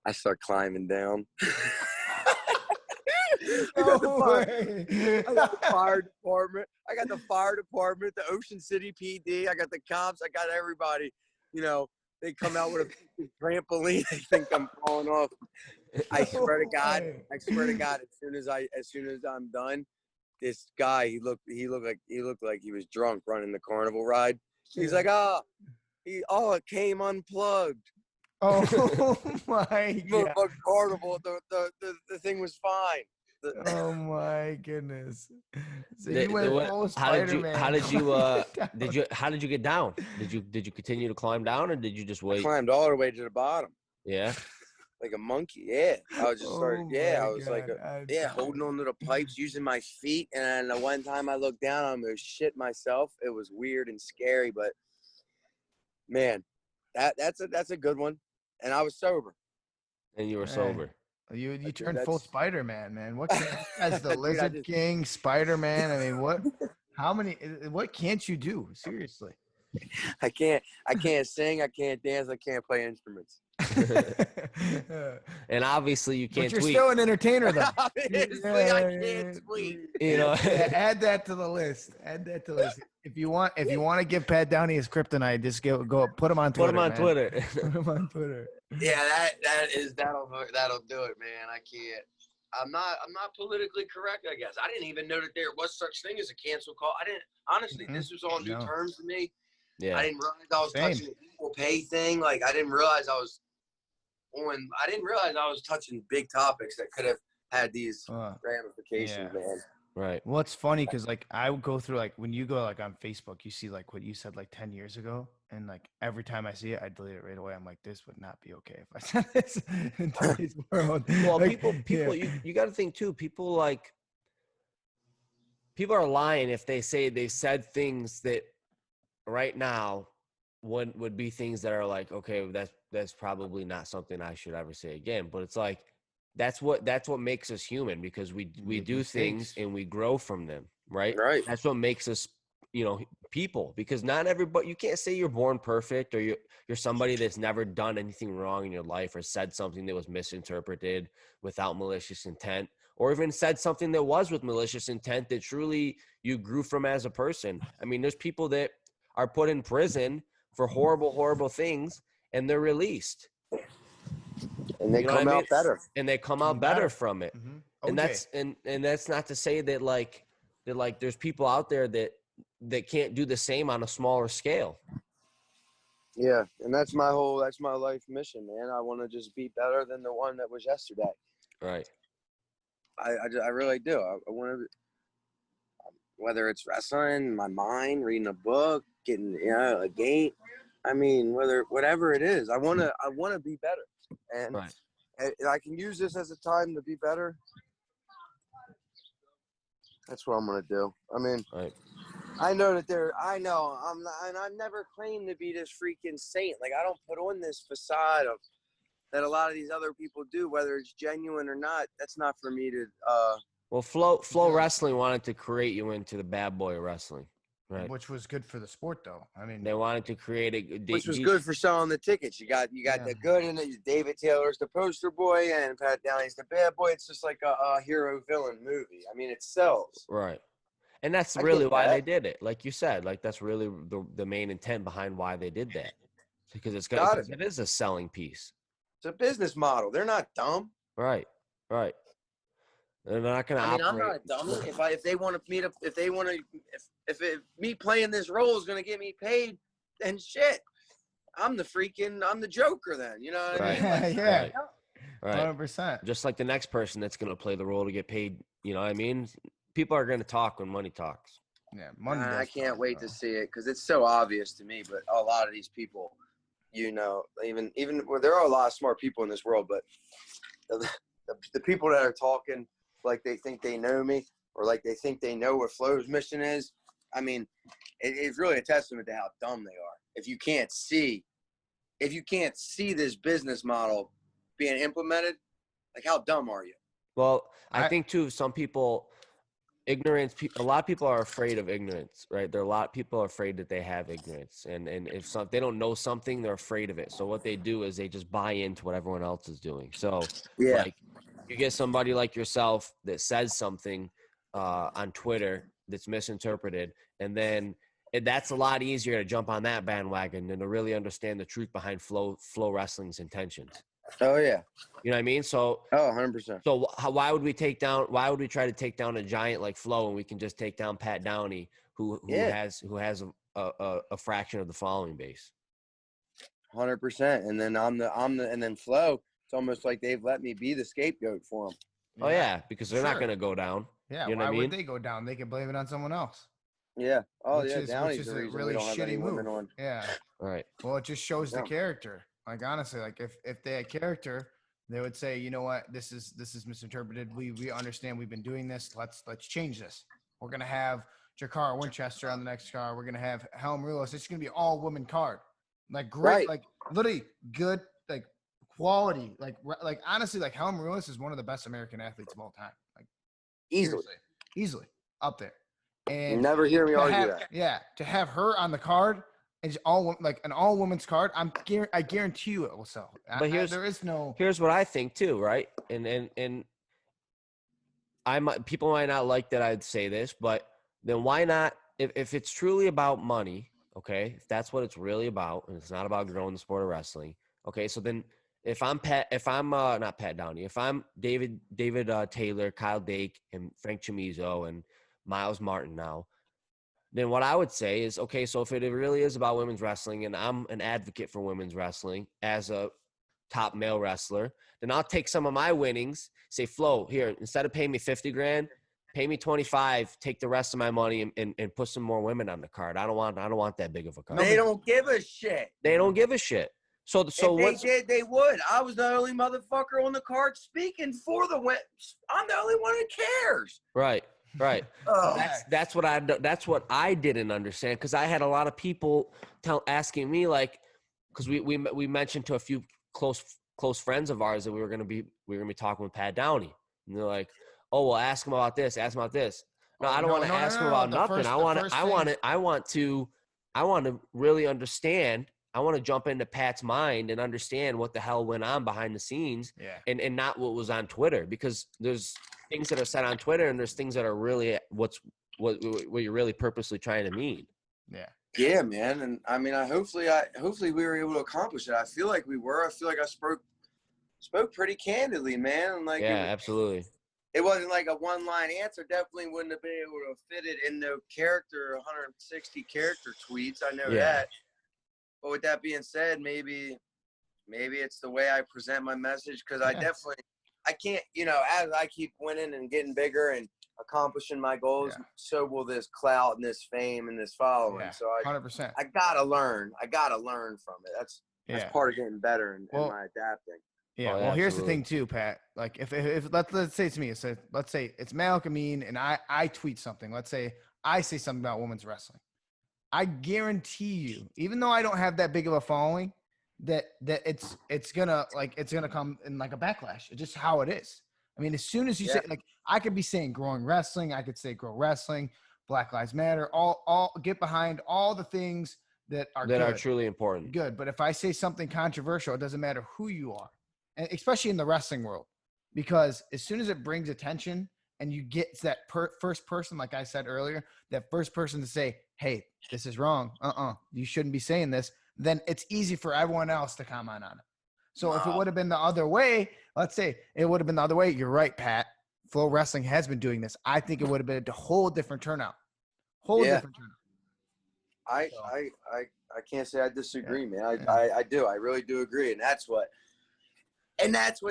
Speaker 2: I start climbing down. I got the fire department. I got the fire department, the Ocean City PD. I got the cops. I got everybody. They come out with a trampoline. They think I'm falling off. I swear to God. As soon as I'm done, this guy, he looked like he was drunk running the carnival ride. He's like, it came unplugged.
Speaker 3: Oh my God.
Speaker 2: The carnival, the thing was fine.
Speaker 3: Oh my goodness! So you went full Spider-Man.
Speaker 1: How did you get down? Did you continue to climb down, or did you just wait?
Speaker 2: I climbed all the way to the bottom.
Speaker 1: Yeah.
Speaker 2: Like a monkey. Yeah. I was just holding on to the pipes, using my feet. And the one time I looked down, I almost shit myself. It was weird and scary, but man, that's a good one. And I was sober.
Speaker 1: And you were sober.
Speaker 3: You turned full Spider-Man, man. What as the Lizard King, Spider-Man? I mean, what can't you do? Seriously.
Speaker 2: I can't sing, I can't dance, I can't play instruments.
Speaker 1: And obviously you can't
Speaker 3: but you're
Speaker 1: tweet.
Speaker 3: still an entertainer though.
Speaker 2: Obviously I can't tweet.
Speaker 3: Add that to the list. If you want to give Pat Downey his kryptonite, just go put him on Twitter. Put him on Twitter.
Speaker 2: Yeah, that'll do it, man. I can't. I'm not politically correct, I guess. I didn't even know that there was such thing as a cancel call. I didn't honestly. This was all new terms to me. Yeah. I didn't realize I was touching the equal pay thing. Like I didn't realize I was touching big topics that could have had these ramifications, man.
Speaker 1: Right.
Speaker 3: Well, it's funny because like I would go through like when you go like on Facebook, you see like what you said like 10 years ago, and like every time I see it, I delete it right away. I'm like, this would not be okay if I said this in today's world.
Speaker 1: Well, like, people, you got to think too. People are lying if they say they said things that right now would be things that are like, okay, that's probably not something I should ever say again. But it's like that's what makes us human, because we do things and we grow from them, right?
Speaker 2: Right.
Speaker 1: That's what makes us, people, because not everybody, you can't say you're born perfect or you're somebody that's never done anything wrong in your life or said something that was misinterpreted without malicious intent, or even said something that was with malicious intent that truly you grew from as a person. I mean, there's people that are put in prison for horrible, horrible things and they're released.
Speaker 2: And they come out better.
Speaker 1: And they come out better from it.
Speaker 3: Mm-hmm.
Speaker 1: And that's not to say that like there's people out there that can't do the same on a smaller scale.
Speaker 2: Yeah, and that's my life mission, man. I want to just be better than the one that was yesterday.
Speaker 1: Right.
Speaker 2: I really do. I want to, whether it's wrestling, my mind, reading a book, getting a game. I mean, whatever it is, I want to be better, and I can use this as a time to be better. That's what I'm gonna do. I mean, I know that I'm not, and I never claimed to be this freaking saint. Like I don't put on this facade of that a lot of these other people do, whether it's genuine or not. That's not for me to.
Speaker 1: Well, Flow Wrestling wanted to create you into the bad boy of wrestling. Right.
Speaker 3: which was good for the sport, though. I mean,
Speaker 1: They wanted to create a
Speaker 2: Which was good for selling the tickets. You got the good in it. David Taylor's the poster boy, and Pat Downey's the bad boy. It's just like a hero villain movie. I mean, it sells.
Speaker 1: Right. And that's
Speaker 2: I
Speaker 1: really
Speaker 2: get
Speaker 1: why
Speaker 2: that.
Speaker 1: they did it. Like you said, like that's really the main intent behind why they did that. Because it is a selling piece.
Speaker 2: It's a business model. They're not dumb.
Speaker 1: Right. Right. They're not going to
Speaker 2: I mean,
Speaker 1: operate.
Speaker 2: I'm not a dummy. If they want me playing this role is going to get me paid, then shit, I'm the Joker then. You know what I mean? Like,
Speaker 3: yeah,
Speaker 1: Right.
Speaker 3: 100%.
Speaker 1: Just like the next person that's going to play the role to get paid. You know what I mean? People are going to talk when money talks.
Speaker 3: Yeah, money.
Speaker 2: I
Speaker 3: does
Speaker 2: can't
Speaker 3: talk,
Speaker 2: wait
Speaker 3: though.
Speaker 2: to see it because it's so obvious to me. But a lot of these people, you know, even well, there are a lot of smart people in this world, but the people that are talking like they think they know me or like they think they know what Flo's mission is. I mean, it's really a testament to how dumb they are. If you can't see this business model being implemented, like how dumb are you?
Speaker 1: Well, I think too, some people, a lot of people are afraid of ignorance, right? A lot of people are afraid that they have ignorance. And if they don't know something, they're afraid of it. So what they do is they just buy into what everyone else is doing. So like you get somebody like yourself that says something on Twitter that's misinterpreted, and then that's a lot easier to jump on that bandwagon than to really understand the truth behind Flow Wrestling's intentions.
Speaker 2: Oh yeah.
Speaker 1: You know what I mean? So
Speaker 2: 100%.
Speaker 1: So why would we try to take down a giant like Flo when we can just take down Pat Downey, who has a fraction of the following base?
Speaker 2: 100%. And then and then Flo, it's almost like they've let me be the scapegoat for them.
Speaker 1: Oh yeah, because they're not going to go down.
Speaker 3: Yeah,
Speaker 1: you know
Speaker 3: why
Speaker 1: what I mean?
Speaker 3: would they go down? They can blame it on someone else.
Speaker 2: Yeah. Oh
Speaker 3: which
Speaker 2: yeah.
Speaker 3: is
Speaker 2: Downey's
Speaker 3: a
Speaker 2: the reason
Speaker 3: really
Speaker 2: we don't have any
Speaker 3: shitty
Speaker 2: women
Speaker 3: move.
Speaker 2: on.
Speaker 3: Yeah.
Speaker 1: All right.
Speaker 3: Well, it just shows the
Speaker 2: Yeah.
Speaker 3: character. Like honestly, like if they had character, they would say, you know what, this is misinterpreted. We understand. We've been doing this. Let's change this. We're gonna have Jakara Winchester on the next card. We're gonna have Helen Rulos. It's gonna be all women card. Like great,
Speaker 2: Right.
Speaker 3: like literally good, like quality. Like honestly, like Helen Rulos is one of the best American athletes of all time. Like easily up there. And
Speaker 2: Never hear me argue that.
Speaker 3: Yeah, to have her on the card. It's all like an all women's card. I guarantee you it will sell.
Speaker 1: But here's what I think too, right? And people might not like that I'd say this, but then why not? If it's truly about money, okay, if that's what it's really about, and it's not about growing the sport of wrestling, okay, so then if I'm not Pat Downey, if I'm David Taylor, Kyle Dake, and Frank Chamizo, and Miles Martin now, then what I would say is, okay, so if it really is about women's wrestling and I'm an advocate for women's wrestling as a top male wrestler, then I'll take some of my winnings, say, Flo, here, instead of paying me 50 grand, pay me 25, take the rest of my money and put some more women on the card. I don't want that big of a card.
Speaker 2: They don't give a shit.
Speaker 1: They don't give a shit. So
Speaker 2: if they did, they would. I was the only motherfucker on the card speaking for the women. I'm the only one who cares.
Speaker 1: Right. Right.
Speaker 2: Oh.
Speaker 1: That's what I didn't understand, because I had a lot of people asking me, like, because we mentioned to a few close friends of ours that we were gonna be talking with Pat Downey, and they're like, oh, well, ask him about this. No, I don't want to ask him about nothing. I want to really understand. I want to jump into Pat's mind and understand what the hell went on behind the scenes, and not what was on Twitter, because there's things that are said on Twitter and there's things that are really what you're really purposely trying to mean.
Speaker 2: Yeah, man. And I mean, hopefully we were able to accomplish it. I feel like we were. I feel like I spoke pretty candidly, man. And like,
Speaker 1: absolutely.
Speaker 2: It wasn't like a one-line answer. Definitely wouldn't have been able to fit it in the 160 character tweets. I know that. But with that being said, maybe it's the way I present my message, because I can't, as I keep winning and getting bigger and accomplishing my goals, so will this clout and this fame and this following. So
Speaker 3: 100%.
Speaker 2: I gotta learn. I gotta learn from it. That's part of getting better and my adapting.
Speaker 3: Yeah. Well, here's the thing too, Pat. Like if let's say it's me. Let's say it's Malik Amin and I tweet something. Let's say I say something about women's wrestling. I guarantee you, even though I don't have that big of a following, that it's gonna come in like a backlash. It's just how it is. I mean, as soon as you say, like, I could be saying growing wrestling, I could say grow wrestling, Black Lives Matter, all get behind all the things that are
Speaker 1: truly important.
Speaker 3: Good. But if I say something controversial, it doesn't matter who you are, and especially in the wrestling world, because as soon as it brings attention and you get that first person, like I said earlier, that first person to say, hey, this is wrong. You shouldn't be saying this. Then it's easy for everyone else to comment on it. So if it would have been the other way, let's say it would have been the other way. You're right, Pat. Flow Wrestling has been doing this. I think it would have been a whole different turnout. Different turnout.
Speaker 2: I can't say I disagree, man. I do. I really do agree. And that's what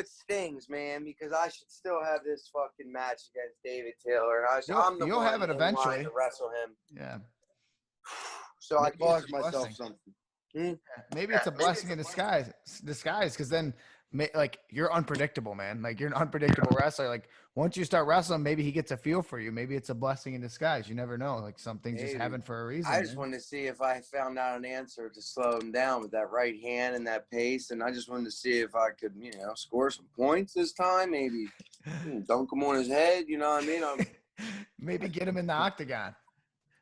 Speaker 2: stings, man, because I should still have this fucking match against David Taylor. And
Speaker 3: you'll have it eventually
Speaker 2: to wrestle him.
Speaker 3: Yeah.
Speaker 2: So
Speaker 3: Maybe
Speaker 2: I caused myself something.
Speaker 3: Maybe it's a blessing in disguise, because then like you're unpredictable, man. Like you're an unpredictable wrestler. Like once you start wrestling, maybe he gets a feel for you. Maybe it's a blessing in disguise. You never know. Like some things just happen for a reason.
Speaker 2: I just wanted to see if I found out an answer to slow him down with that right hand and that pace. And I just wanted to see if I could, score some points this time. Maybe dunk him on his head. You know what I mean?
Speaker 3: Maybe get him in the octagon.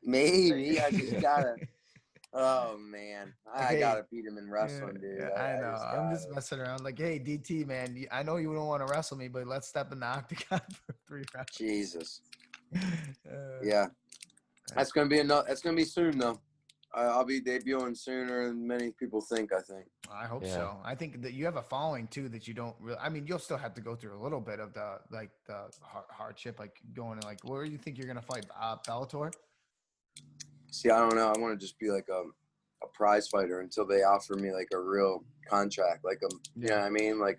Speaker 2: Maybe. I just gotta. Oh man, I gotta beat him in wrestling, dude.
Speaker 3: I know. I'm just messing around. Like, hey, DT, man, I know you don't want to wrestle me, but let's step in the octagon for 3 rounds.
Speaker 2: Jesus. Yeah, that's gonna be enough. That's gonna be soon, though. I'll be debuting sooner than many people think.
Speaker 3: I hope so. I think that you have a following too that you don't really. I mean, you'll still have to go through a little bit of the hardship, like going to where do you think you're gonna fight? Bellator?
Speaker 2: See, I don't know. I want to just be like a prize fighter until they offer me like a real contract, you know what I mean? I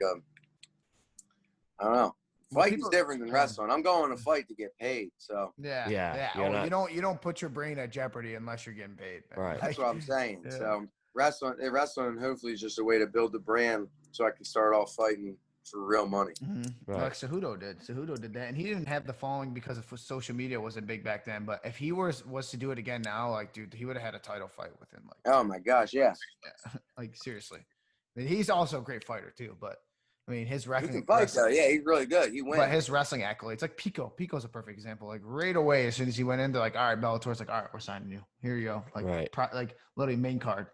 Speaker 2: don't know. Fighting's different than wrestling. I'm going to fight to get paid. So
Speaker 3: you don't put your brain at jeopardy unless you're getting paid.
Speaker 1: Right.
Speaker 2: That's what I'm saying. Yeah. So wrestling hopefully is just a way to build the brand so I can start off fighting for real money.
Speaker 3: Mm-hmm. Right. Like Cejudo did that, and he didn't have the following because of social media wasn't big back then. But if he was to do it again now, like, dude, he would have had a title fight within
Speaker 2: oh my gosh, yeah.
Speaker 3: Like seriously. I mean, he's also a great fighter too, but I mean his wrestling.
Speaker 2: He can fight though. Yeah, he's really good. He wins.
Speaker 3: But his wrestling accolades, like Pico's a perfect example. Like right away, as soon as he went into all right, Bellator's like, all right, we're signing you. Here you go. Like like literally main card.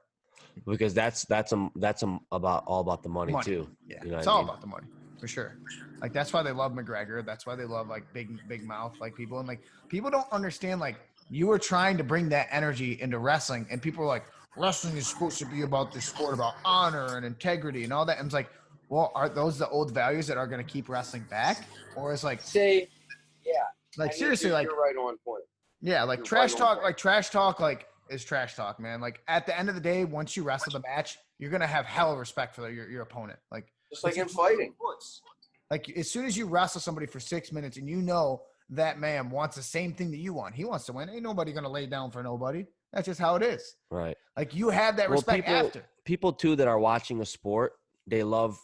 Speaker 1: Because that's about all about the money too.
Speaker 3: Yeah, it's all about the money for sure. Like that's why they love McGregor. That's why they love like big mouth like people, and like people don't understand. Like you were trying to bring that energy into wrestling, and people are like, wrestling is supposed to be about this sport, about honor and integrity and all that. And it's like, well, are those the old values that are going to keep wrestling back, or is like like seriously, like
Speaker 2: you're right on point.
Speaker 3: Yeah, like trash talk, is trash talk, man. Like at the end of the day, once you wrestle the match, you're gonna have hell of respect for your opponent. Like
Speaker 2: just like in fighting.
Speaker 3: Like as soon as you wrestle somebody for 6 minutes and you know that man wants the same thing that you want, he wants to win. Ain't nobody gonna lay down for nobody. That's just how it is.
Speaker 1: Right.
Speaker 3: Like you have that respect after.
Speaker 1: People too that are watching a sport, they love,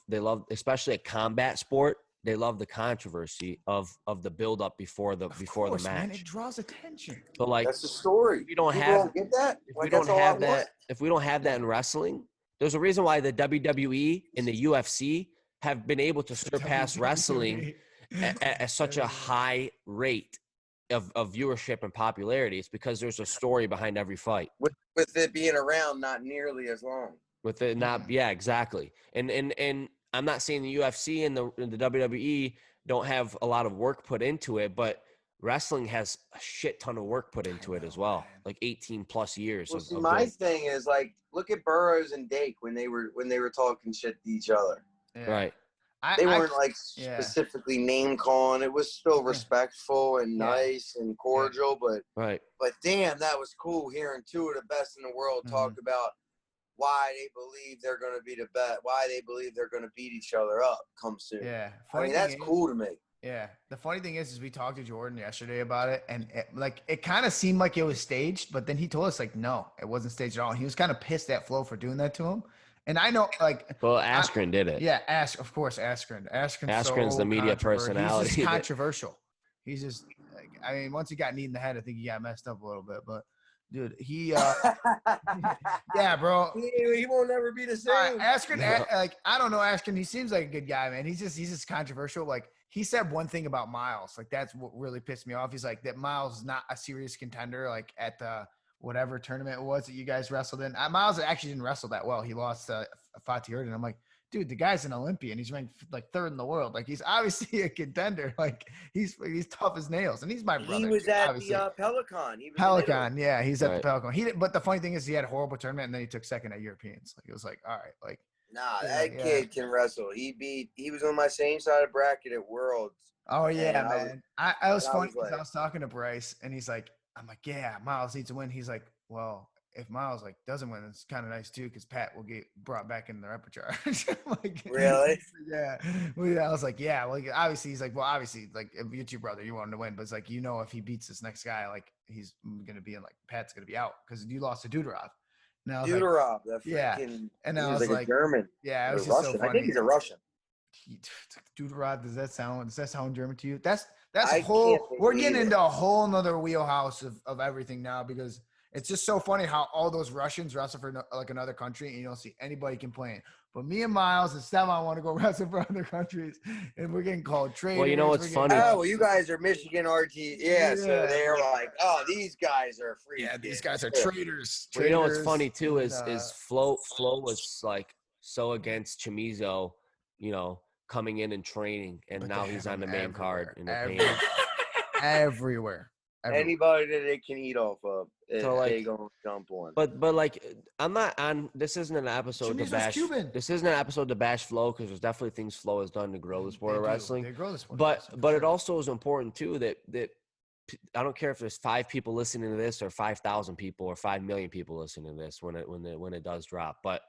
Speaker 1: especially a combat sport. They love the controversy of the build up before the match.
Speaker 3: Man, it draws attention.
Speaker 1: But like
Speaker 2: that's the story.
Speaker 1: We don't
Speaker 2: get that.
Speaker 1: If we don't have that in wrestling, there's a reason why the WWE and the UFC have been able to surpass wrestling at such a high rate of viewership and popularity. It's because there's a story behind every fight.
Speaker 2: With it being around not nearly as long.
Speaker 1: With it not, exactly. And I'm not saying the UFC and the WWE don't have a lot of work put into it, but wrestling has a shit ton of work put into it as well. Like 18 plus years.
Speaker 2: Well, my thing is like, look at Burroughs and Dake when they were talking shit to each other.
Speaker 3: Yeah.
Speaker 1: Right.
Speaker 2: They weren't specifically name calling. It was still respectful and nice and cordial, but damn, that was cool hearing two of the best in the world talk about why they believe they're going to be the best, why they believe they're going to beat each other up come soon.
Speaker 3: Yeah.
Speaker 2: I mean, that's cool to me.
Speaker 3: Yeah. The funny thing is we talked to Jordan yesterday about it, and it kind of seemed like it was staged, but then he told us like, no, it wasn't staged at all. And he was kind of pissed at Flo for doing that to him. And I know, like,
Speaker 1: well, Askren did it.
Speaker 3: Yeah, of course, Askren's
Speaker 1: the media personality.
Speaker 3: He's just controversial. He's just, like, I mean, once he got kneed in the head, I think he got messed up a little bit. But dude, he, yeah, bro,
Speaker 2: he won't never be the same.
Speaker 3: Askren, like, I don't know Askren. He seems like a good guy, man. He's just controversial. Like, he said one thing about Miles. Like, that's what really pissed me off. He's like, that Miles is not a serious contender, like, at the whatever tournament it was that you guys wrestled in. Miles actually didn't wrestle that well. He lost Fatih Erdin. I'm like, dude, the guy's an Olympian. He's ranked like 3rd in the world. Like, he's obviously a contender. Like, he's tough as nails. And he's my brother.
Speaker 2: He was at
Speaker 3: obviously.
Speaker 2: the Pelican. He was
Speaker 3: Pelican, yeah, he's at
Speaker 1: Right.
Speaker 3: the Pelican. But the funny thing is, he had a horrible tournament, and then he took 2nd at Europeans. Like, it was like, all right, like,
Speaker 2: Nah,
Speaker 3: Yeah,
Speaker 2: that
Speaker 3: yeah.
Speaker 2: kid can wrestle. He was on my same side of bracket at Worlds.
Speaker 3: oh
Speaker 2: And
Speaker 3: yeah,
Speaker 2: I was-
Speaker 3: man. I was
Speaker 2: and I
Speaker 3: funny
Speaker 2: was
Speaker 3: because I
Speaker 2: like-
Speaker 3: was talking to Bryce, and he's like, I'm like, yeah, Miles needs to win. He's like, well, if Miles like doesn't win, it's kind of nice too, because Pat will get brought back in the repertoire. Like,
Speaker 2: Really?
Speaker 3: Yeah. Well, I was like, yeah. Well, obviously, he's like, well, obviously, like, if it's your brother, you want him to win, but it's like, you know, if he beats this next guy, like, he's gonna be in, like, Pat's gonna be out because you lost to Dudarov. And I was like,
Speaker 2: Deuterov, the
Speaker 3: yeah.
Speaker 2: freaking.
Speaker 3: And
Speaker 2: he
Speaker 3: I
Speaker 2: was
Speaker 3: was
Speaker 2: like
Speaker 3: like,
Speaker 2: a German.
Speaker 3: yeah, it
Speaker 2: Or
Speaker 3: was just
Speaker 2: Russian.
Speaker 3: so funny.
Speaker 2: I think he's a Russian.
Speaker 3: Duderod, does that sound German to you? That's
Speaker 2: I
Speaker 3: a whole.
Speaker 2: can't
Speaker 3: We're
Speaker 2: believe
Speaker 3: getting
Speaker 2: it.
Speaker 3: into a whole nother wheelhouse of everything now, because it's just so funny how all those Russians wrestle for like another country, and you don't see anybody complain. But me and Miles and Stefan want to go wrestle for other countries, and we're getting called traitors.
Speaker 1: Well, you know what's
Speaker 3: we're getting
Speaker 1: funny?
Speaker 2: Oh, well, you guys are Michigan RG. Yeah, so
Speaker 3: Yeah.
Speaker 2: they're like, oh, these guys are free.
Speaker 3: Yeah, these guys are
Speaker 2: Yeah.
Speaker 3: traitors.
Speaker 1: Well, you know what's
Speaker 3: traitors,
Speaker 1: funny too
Speaker 3: and,
Speaker 1: is Flo was like so against Chamizo, you know, coming in and training, and
Speaker 3: but
Speaker 1: now
Speaker 3: they
Speaker 1: he's
Speaker 3: have
Speaker 1: on the
Speaker 3: them
Speaker 1: main card and they're paying
Speaker 3: everywhere.
Speaker 1: him.
Speaker 3: everywhere.
Speaker 2: Anybody that they can eat off of,
Speaker 1: So, like-
Speaker 2: they gonna jump on.
Speaker 1: But like, I'm not on. This isn't an episode to
Speaker 3: Chamizo's
Speaker 1: bash.
Speaker 3: Cuban.
Speaker 1: This isn't an episode to bash Flo, because there's definitely things Flo has done to grow the sport of wrestling.
Speaker 3: They grow the sport. of
Speaker 1: But
Speaker 3: wrestling, for
Speaker 1: but it
Speaker 3: sure.
Speaker 1: also is important too that I don't care if there's 5 people listening to this or 5,000 people or 5 million people listening to this when it does drop. But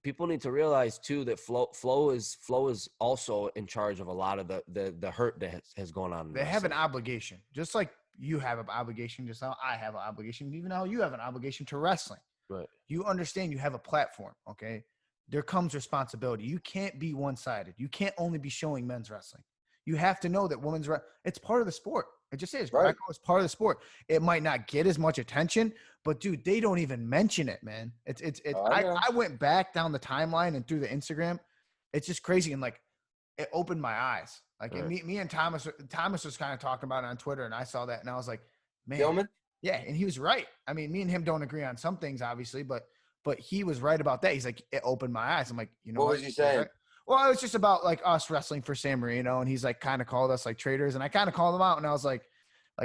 Speaker 1: people need to realize too that Flo is also in charge of a lot of the hurt that has gone on. in
Speaker 3: They have an
Speaker 1: wrestling.
Speaker 3: obligation, just like you have an obligation, just how I have an obligation, even how you have an obligation to wrestling.
Speaker 1: Right.
Speaker 3: You understand you have a platform, okay? There comes responsibility. You can't be one-sided. You can't only be showing men's wrestling. You have to know that women's it's part of the sport. It just is.
Speaker 2: Right.
Speaker 3: Greco is part of the sport. It might not get as much attention, but dude, they don't even mention it, man. It's
Speaker 2: Oh, I know.
Speaker 3: I went back down the timeline and through the Instagram. It's just crazy, and like it opened my eyes. Like
Speaker 1: Right.
Speaker 3: me and Thomas was kind of talking about it on Twitter, and I saw that and I was like, man,
Speaker 2: Gilman?
Speaker 3: yeah, and he was right. I mean, me and him don't agree on some things, obviously, but he was right about that. He's like, it opened my eyes. I'm like, you know
Speaker 2: What was he
Speaker 3: He's
Speaker 2: saying?
Speaker 3: right. Well, it was just about like us wrestling for San Marino, and he's like kind of called us like traitors, and I kind of called him out, and I was like,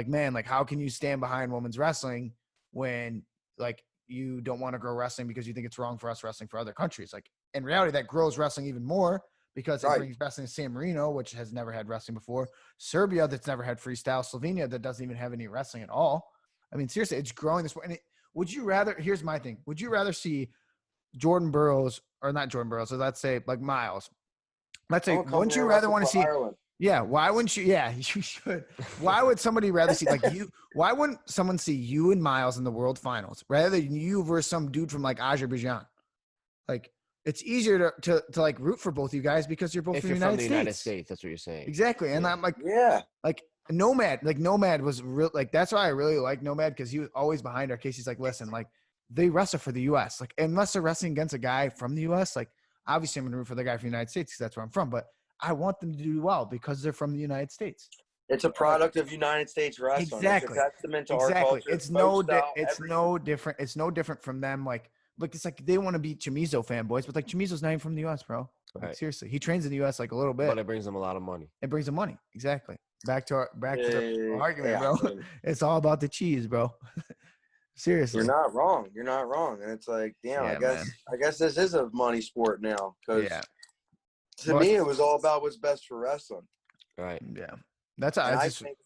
Speaker 3: man, like how can you stand behind women's wrestling when like you don't want to grow wrestling because you think it's wrong for us wrestling for other countries? Like in reality, that grows wrestling even more because it
Speaker 2: Right.
Speaker 3: brings wrestling to San Marino, which has never had wrestling before, Serbia that's never had freestyle, Slovenia that doesn't even have any wrestling at all. I mean, seriously, it's growing this way. And would you rather? Here's my thing: would you rather see Jordan Burroughs, or not Jordan Burroughs, so let's say like Miles? Let's say,
Speaker 2: I'll come
Speaker 3: wouldn't
Speaker 2: here
Speaker 3: you
Speaker 2: and
Speaker 3: rather
Speaker 2: wrestle
Speaker 3: want to
Speaker 2: for
Speaker 3: see?
Speaker 2: Ireland.
Speaker 3: Yeah, why wouldn't you? Yeah, you should. Why would somebody rather see like you? Why wouldn't someone see you and Miles in the world finals rather than you versus some dude from like Azerbaijan? Like it's easier to like root for both you guys because you're both
Speaker 1: If
Speaker 3: from
Speaker 1: you're
Speaker 3: the
Speaker 1: from the
Speaker 3: United
Speaker 1: United
Speaker 3: States.
Speaker 1: States, that's what you're saying.
Speaker 3: Exactly, and
Speaker 1: Yeah.
Speaker 3: I'm like
Speaker 2: Yeah.
Speaker 3: Nomad was real. Like that's why I really like Nomad because he was always behind our case. He's like, listen, like they wrestle for the U.S. Like unless they're wrestling against a guy from the U.S. Like obviously I'm gonna root for the guy from the United States because that's where I'm from. But I want them to do well because they're from the United States.
Speaker 2: It's a product of United States wrestling.
Speaker 3: Exactly.
Speaker 2: It's a testament to our
Speaker 3: Exactly.
Speaker 2: culture.
Speaker 3: It's
Speaker 2: folk style,
Speaker 3: it's
Speaker 2: everything.
Speaker 3: no different. It's no different from them. Like it's like they want to be Chamizo fanboys, but like Chamizo's not even from the U.S., bro. Like
Speaker 1: Right.
Speaker 3: seriously, he trains in the U.S. like a little bit.
Speaker 1: But it brings them a lot of money.
Speaker 3: It brings him money. Exactly. Back to the argument,
Speaker 2: Yeah,
Speaker 3: bro.
Speaker 2: I mean,
Speaker 3: It's all about the cheese, bro. Seriously.
Speaker 2: you're not wrong. You're not wrong. And it's like, damn,
Speaker 3: Yeah,
Speaker 2: I guess this is a money sport now. Because
Speaker 3: Yeah.
Speaker 2: to
Speaker 3: Well,
Speaker 2: me, it was all about what's best for wrestling.
Speaker 1: Right.
Speaker 3: Yeah. That's how
Speaker 2: And
Speaker 3: I
Speaker 2: I
Speaker 3: just,
Speaker 2: think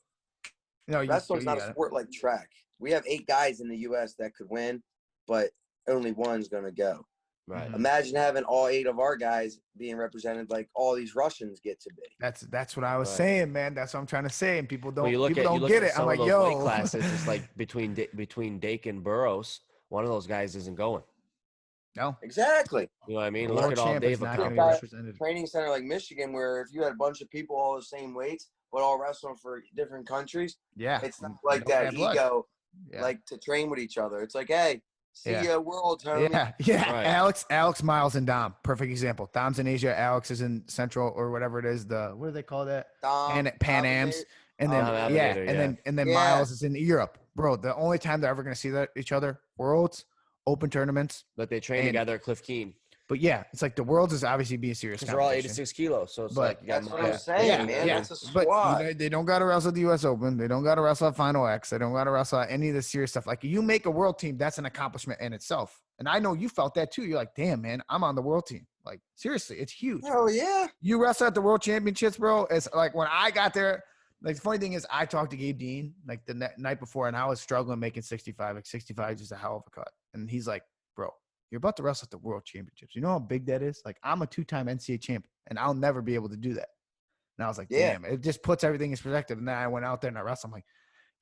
Speaker 3: you
Speaker 2: wrestling's not
Speaker 3: got
Speaker 2: a
Speaker 3: it.
Speaker 2: sport like track. We have 8 guys in the U.S. that could win, but only one's going to go.
Speaker 1: Right.
Speaker 3: Mhm.
Speaker 2: Imagine having all 8 of our guys being represented like all these Russians get to be.
Speaker 3: That's what I was
Speaker 1: Right.
Speaker 3: saying, man. That's what I'm trying to say. And people don't,
Speaker 1: Well, you look
Speaker 3: people
Speaker 1: at
Speaker 3: don't get it.
Speaker 1: some
Speaker 3: I'm like,
Speaker 1: of those weight
Speaker 3: yo.
Speaker 1: classes. It's like between Dake and Burroughs, one of those guys isn't going.
Speaker 3: No.
Speaker 2: Exactly.
Speaker 1: You know what I mean?
Speaker 3: The
Speaker 1: Look
Speaker 3: world
Speaker 1: at all
Speaker 3: champ is
Speaker 1: Dave
Speaker 3: not going to be
Speaker 1: accomplished.
Speaker 3: represented.
Speaker 2: Training center like Michigan, where if you had a bunch of people all the same weights, but all wrestling for different countries,
Speaker 3: Yeah.
Speaker 2: it's not
Speaker 3: You
Speaker 2: like
Speaker 3: don't
Speaker 2: that
Speaker 3: have blood.
Speaker 2: ego,
Speaker 3: Yeah.
Speaker 2: like to train with each other. It's like, hey, See ya, world, homie.
Speaker 3: Yeah.
Speaker 1: Right.
Speaker 3: Alex Miles and Dom. Perfect example. Dom's in Asia. Alex is in Central or whatever it is. What do they call that? Pan Ams. And then
Speaker 1: Dominator,
Speaker 3: and then
Speaker 2: Yeah.
Speaker 3: Miles is in Europe. Bro, the only time they're ever gonna see each other, Worlds, Open tournaments.
Speaker 1: But they train
Speaker 3: And-
Speaker 1: together at Cliff Keen.
Speaker 3: But yeah, it's like the Worlds is obviously being serious
Speaker 1: Because they're all
Speaker 3: competition.
Speaker 1: 86 kilos. So it's
Speaker 3: But-
Speaker 1: like you got
Speaker 2: That's what I'm
Speaker 1: Miles.
Speaker 2: saying, man. That's a
Speaker 3: But
Speaker 2: squad.
Speaker 3: they don't got to wrestle at the U.S. Open. They don't got to wrestle at Final X. They don't got to wrestle at any of the serious stuff. Like you make a world team, that's an accomplishment in itself. And I know you felt that too. You're like, damn, man, I'm on the world team. Like seriously, it's huge.
Speaker 2: Hell yeah.
Speaker 3: You wrestle at the World Championships, bro. It's like when I got there. Like the funny thing is, I talked to Gabe Dean like the night before, and I was struggling making 65. Like 65 is just a hell of a cut. And he's like, bro, you're about to wrestle at the World Championships. You know how big that is? Like I'm a 2-time NCAA champion, and I'll never be able to do that. And I was like,
Speaker 2: Yeah.
Speaker 3: damn, it just puts everything in perspective. And then I went out there and I wrestled. I'm like,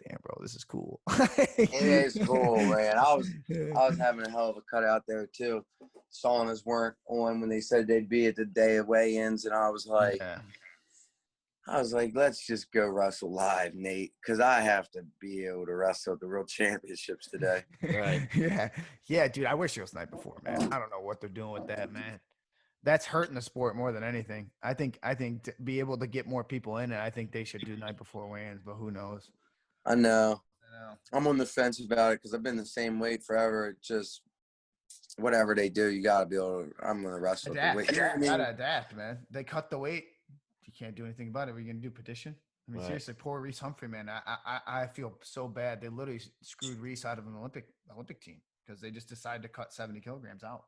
Speaker 3: damn, bro, this is cool.
Speaker 2: It is cool, man. I was having a hell of a cut out there too. Saunas weren't on when they said they'd be at the day of weigh-ins, and I was like, let's just go wrestle live, Nate, because I have to be able to wrestle at the World Championships today.
Speaker 1: Right.
Speaker 3: Yeah, dude. I wish it was the night before, man. I don't know what they're doing with that, man. That's hurting the sport more than anything. I think to be able to get more people in it, I think they should do night before weigh-ins, but who knows?
Speaker 2: I know. I'm on the fence about it because I've been the same weight forever. It just whatever they do, you gotta be able to. I'm gonna wrestle at the
Speaker 3: Adapt.
Speaker 2: weight. You know what I mean?
Speaker 3: Gotta adapt, man. They cut the weight. You can't do anything about it. What are you gonna do? Petition? I mean,
Speaker 1: Right.
Speaker 3: seriously, poor Reese Humphrey, man. I feel so bad. They literally screwed Reese out of an Olympic team because they just decided to cut 70 kilograms out.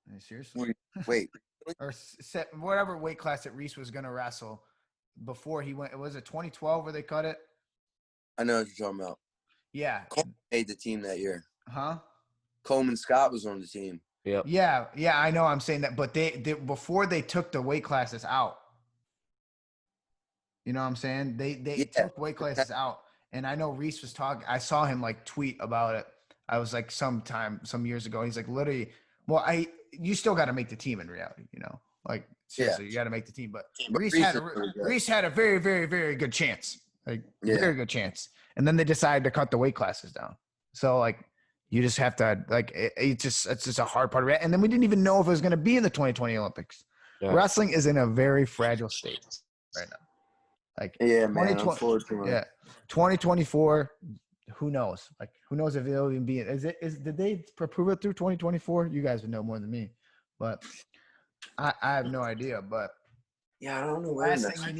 Speaker 3: I mean, seriously.
Speaker 2: Wait,
Speaker 3: Or set whatever weight class that Reese was gonna wrestle before he went. Was it 2012 where they cut it?
Speaker 2: I know what you're talking about.
Speaker 3: Yeah.
Speaker 2: Coleman made the team that year.
Speaker 3: Huh?
Speaker 2: Coleman Scott was on the team.
Speaker 1: Yep.
Speaker 3: Yeah. I know. I'm saying that, but they before they took the weight classes out. You know what I'm saying? They took weight classes out, and I know Reese was talking. I saw him like tweet about it. I was like some years ago. He's like literally, well, you still got to make the team in reality, you know, like seriously, you got to make the team. But Reese had a very, very, very good chance, like very good chance. And then they decided to cut the weight classes down. So like, you just have to like, it's just a hard part of it. And then we didn't even know if it was going to be in the 2020 Olympics. Yeah. Wrestling is in a very fragile state right now. Like,
Speaker 2: yeah, man, unfortunately.
Speaker 3: Yeah, 2024. Who knows? Like, who knows if it'll even be? Did they approve it through 2024? You guys would know more than me, but I have no idea. But
Speaker 2: yeah, I don't know.
Speaker 3: The last thing we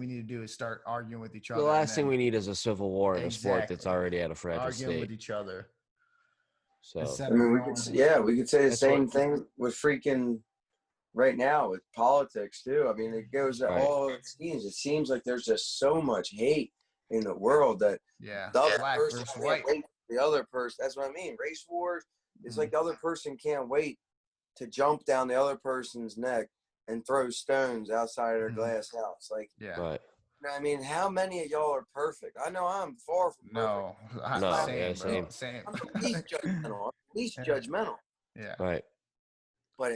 Speaker 3: need to do is start arguing with each other.
Speaker 1: The last thing we need is a civil war in a sport that's already at a fragile state.
Speaker 3: Arguing with each other.
Speaker 1: So
Speaker 2: I mean, we could say the same thing with freaking right now with politics too. I mean, it goes at all extremes. It seems like there's just so much hate in the world that the other person can't wait for the other person. That's what I mean. Race wars. It's like the other person can't wait to jump down the other person's neck and throw stones outside of their glass house. Like,
Speaker 1: right.
Speaker 2: You know what I mean, how many of y'all are perfect? I know I'm far from perfect.
Speaker 3: Same.
Speaker 2: I'm at least judgmental.
Speaker 3: Yeah.
Speaker 1: Right.
Speaker 2: But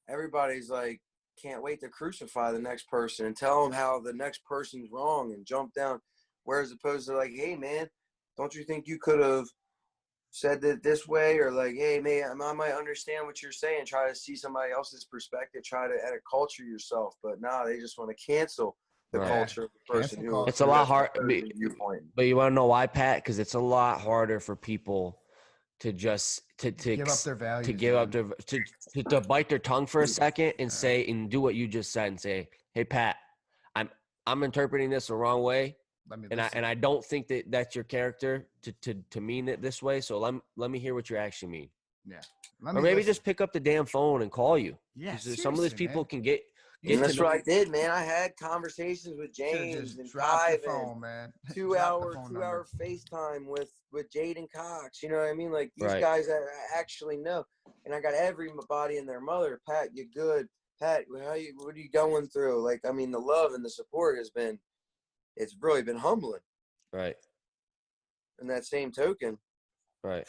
Speaker 2: everybody's like, can't wait to crucify the next person and tell them how the next person's wrong and jump down. Whereas opposed to like, hey, man, don't you think you could have said it this way? Or like, hey, man, I might understand what you're saying. Try to see somebody else's perspective. Try to edit culture yourself. But no, they just want to cancel the culture of the person.
Speaker 1: It's a lot hard. But you want to know why, Pat? Because it's a lot harder for people to just to give up their values, to bite their tongue for a second and say and do what you just said and say, hey, Pat, I'm interpreting this the wrong way. And I don't think that's your character to mean it this way. So let me hear what you actually mean.
Speaker 3: Yeah.
Speaker 2: Or
Speaker 1: maybe just pick up the damn phone and call you.
Speaker 3: Yeah.
Speaker 1: Some of these people can get.
Speaker 2: And that's what I did, man. I had conversations with James and Clive and
Speaker 3: man.
Speaker 2: 2 hour FaceTime with Jaden Cox. You know what I mean? Like these guys that I actually know. And I got everybody and their mother. Pat, you good? Pat, what are you going through? Like, I mean, the love and the support it's really been humbling.
Speaker 1: Right.
Speaker 2: In that same token.
Speaker 1: Right.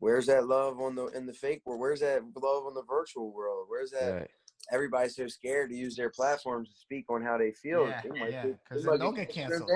Speaker 2: Where's that love in the fake world? Where's that love on the virtual world? Where's that? Right. Everybody's so scared to use their platforms to speak on how they feel.
Speaker 3: Yeah, because they'll get canceled.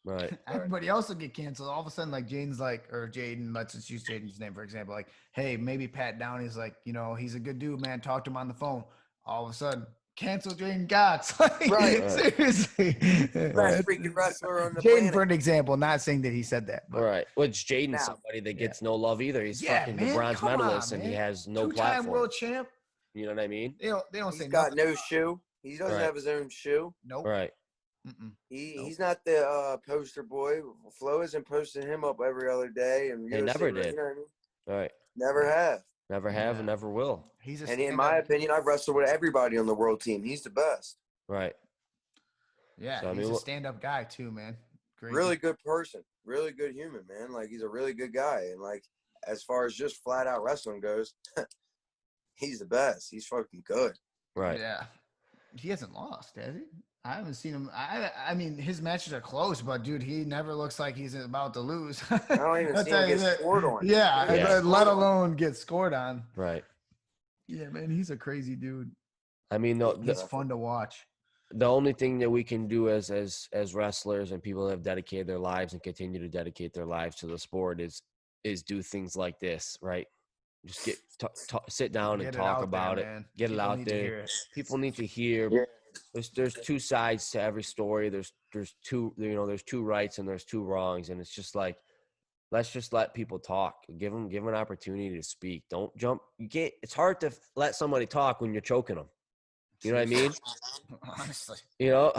Speaker 1: Right.
Speaker 3: Everybody else will get canceled. All of a sudden, like Jaden's like, or Jaden, let's just use Jaden's name for example. Like, hey, maybe Pat Downey's like, he's a good dude, man. Talk to him on the phone. All of a sudden, cancel Jaden Gotts. Like,
Speaker 2: Right.
Speaker 3: Seriously.
Speaker 2: Best freaking wrestler on the
Speaker 3: Jaden,
Speaker 2: planet.
Speaker 3: for an example, not saying that he said that, but
Speaker 1: Right. Which Jaden's
Speaker 2: Now-
Speaker 1: somebody that gets no love either. He's fucking the
Speaker 3: man,
Speaker 1: bronze
Speaker 3: come on,
Speaker 1: medalist and he
Speaker 3: man.
Speaker 1: has no
Speaker 3: two-time
Speaker 1: platform.
Speaker 3: world champ.
Speaker 1: You know what I mean?
Speaker 3: They don't say
Speaker 2: He's got
Speaker 3: nothing.
Speaker 2: no shoe. He doesn't
Speaker 1: Right.
Speaker 2: have his own shoe.
Speaker 3: Nope.
Speaker 1: Right.
Speaker 3: Mm-mm.
Speaker 2: He's not the poster boy. Flo isn't posting him up every other day, and
Speaker 1: They
Speaker 2: UFC,
Speaker 1: never
Speaker 2: you
Speaker 1: did.
Speaker 2: know what I mean?
Speaker 1: Right.
Speaker 2: Never have.
Speaker 1: Never have and never will.
Speaker 3: He's a
Speaker 2: And in my
Speaker 3: stand-up-
Speaker 2: opinion, I've wrestled with everybody on the world team. He's the best.
Speaker 1: Right.
Speaker 3: Yeah,
Speaker 1: So, I
Speaker 3: he's
Speaker 1: mean,
Speaker 3: a stand-up guy too, man. Great.
Speaker 2: Really good person. Really good human, man. Like, he's a really good guy. And, like, as far as just flat-out wrestling goes, he's the best. He's fucking good.
Speaker 1: Right.
Speaker 3: Yeah. He hasn't lost, has he? I haven't seen him. I mean, his matches are close, but dude, he never looks like he's about to lose.
Speaker 2: I don't even
Speaker 3: I'll
Speaker 2: see
Speaker 3: tell
Speaker 2: him
Speaker 3: you
Speaker 2: get
Speaker 3: that.
Speaker 2: scored on.
Speaker 3: Yeah,
Speaker 1: Yeah.
Speaker 3: let alone get scored on.
Speaker 1: Right.
Speaker 3: Yeah, man, he's a crazy dude.
Speaker 1: I mean,
Speaker 3: He's fun to watch.
Speaker 1: the only thing that we can do as wrestlers and people that have dedicated their lives and continue to dedicate their lives to the sport is do things like this, right? Just sit down and
Speaker 3: Get it
Speaker 1: talk
Speaker 3: out
Speaker 1: about
Speaker 3: there,
Speaker 1: it.
Speaker 3: man.
Speaker 1: Get it
Speaker 3: People
Speaker 1: out
Speaker 3: need to
Speaker 1: there.
Speaker 3: hear it.
Speaker 1: People need to hear.
Speaker 2: Yeah.
Speaker 1: There's two sides to every story. There's two, there's two rights and there's two wrongs, and it's just like, let's just let people talk. Give them an opportunity to speak. Don't jump. You can't. It's hard to let somebody talk when you're choking them. You know what I mean?
Speaker 3: Honestly.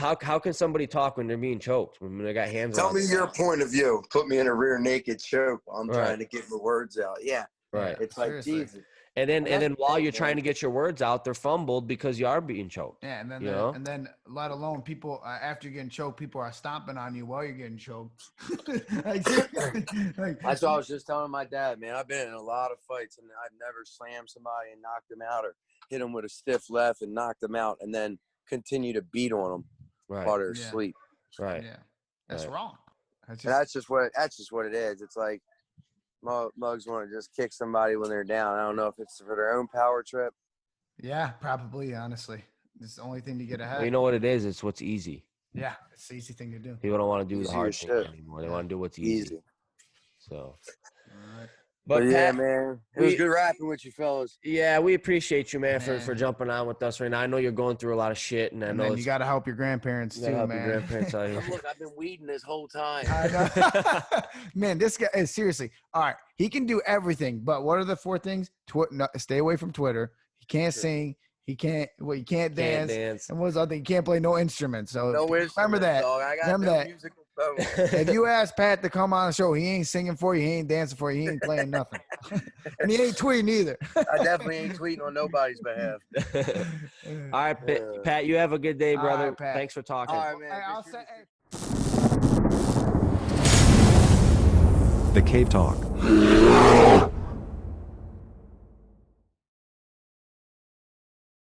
Speaker 1: How can somebody talk when they're being choked? When they got hands
Speaker 2: Tell
Speaker 1: on
Speaker 2: me
Speaker 1: them?
Speaker 2: your point of view. Put me in a rear naked choke while I'm
Speaker 1: Right.
Speaker 2: trying to get my words out. Yeah.
Speaker 1: Right.
Speaker 2: It's like,
Speaker 3: Seriously.
Speaker 2: Jesus.
Speaker 1: And then
Speaker 2: that's the
Speaker 1: while
Speaker 2: thing,
Speaker 1: you're
Speaker 2: man.
Speaker 1: trying to get your words out, they're fumbled because you are being choked.
Speaker 3: Yeah, and then
Speaker 1: You know?
Speaker 3: and then let alone people after you're getting choked, people are stomping on you while you're getting choked. like,
Speaker 2: That's what I was just telling my dad, man. I've been in a lot of fights, and I've never slammed somebody and knocked them out or hit them with a stiff left and knocked them out and then continue to beat on them
Speaker 1: Right.
Speaker 2: while they're
Speaker 3: Yeah.
Speaker 2: asleep.
Speaker 1: Right.
Speaker 3: Yeah, that's
Speaker 1: Right.
Speaker 3: wrong. That's
Speaker 2: And that's just what it is. It's like mugs want to just kick somebody when they're down. I don't know if it's for their own power trip.
Speaker 3: yeah, probably. Honestly, it's the only thing to get ahead.
Speaker 1: Well, you know what it is? It's what's easy.
Speaker 3: Yeah, it's the easy thing to do.
Speaker 1: People don't want to do the
Speaker 2: Easier
Speaker 1: hard thing
Speaker 2: shit.
Speaker 1: anymore. They want to do what's easy. So,
Speaker 3: All right.
Speaker 2: But yeah,
Speaker 1: Pat,
Speaker 2: man, it was
Speaker 1: we-
Speaker 2: good rapping with you fellas.
Speaker 1: yeah, we appreciate you, man, for
Speaker 3: Man.
Speaker 1: jumping on with us right now. I know you're going through a lot of shit, and I
Speaker 3: And
Speaker 1: know
Speaker 3: then
Speaker 1: it's
Speaker 3: you got to help your grandparents
Speaker 1: you gotta
Speaker 3: too,
Speaker 1: help your
Speaker 3: man.
Speaker 1: grandparents out here.
Speaker 2: Look, I've been weeding this whole time.
Speaker 3: I know. Man, this guy is seriously. All right, he can do everything, but what are the four things? No, stay away from Twitter. He can't sing. He can't. Well, he can't
Speaker 1: Can't
Speaker 3: dance.
Speaker 1: dance.
Speaker 3: And what's the other thing? He can't play no instruments. So
Speaker 2: No
Speaker 3: remember
Speaker 2: instruments,
Speaker 3: that.
Speaker 2: dog. I got
Speaker 3: Remember
Speaker 2: no
Speaker 3: that.
Speaker 2: musical phone.
Speaker 3: If you ask Pat to come on the show, he ain't singing for you. He ain't dancing for you. He ain't playing nothing. And he ain't tweeting either.
Speaker 2: I definitely ain't tweeting on nobody's behalf.
Speaker 1: All right, Pat, you have a good day,
Speaker 3: All
Speaker 1: brother.
Speaker 3: right, Pat.
Speaker 1: Thanks for talking.
Speaker 2: All right, man.
Speaker 3: Hey, I'll
Speaker 2: Just-
Speaker 3: say.
Speaker 5: The Cave Talk.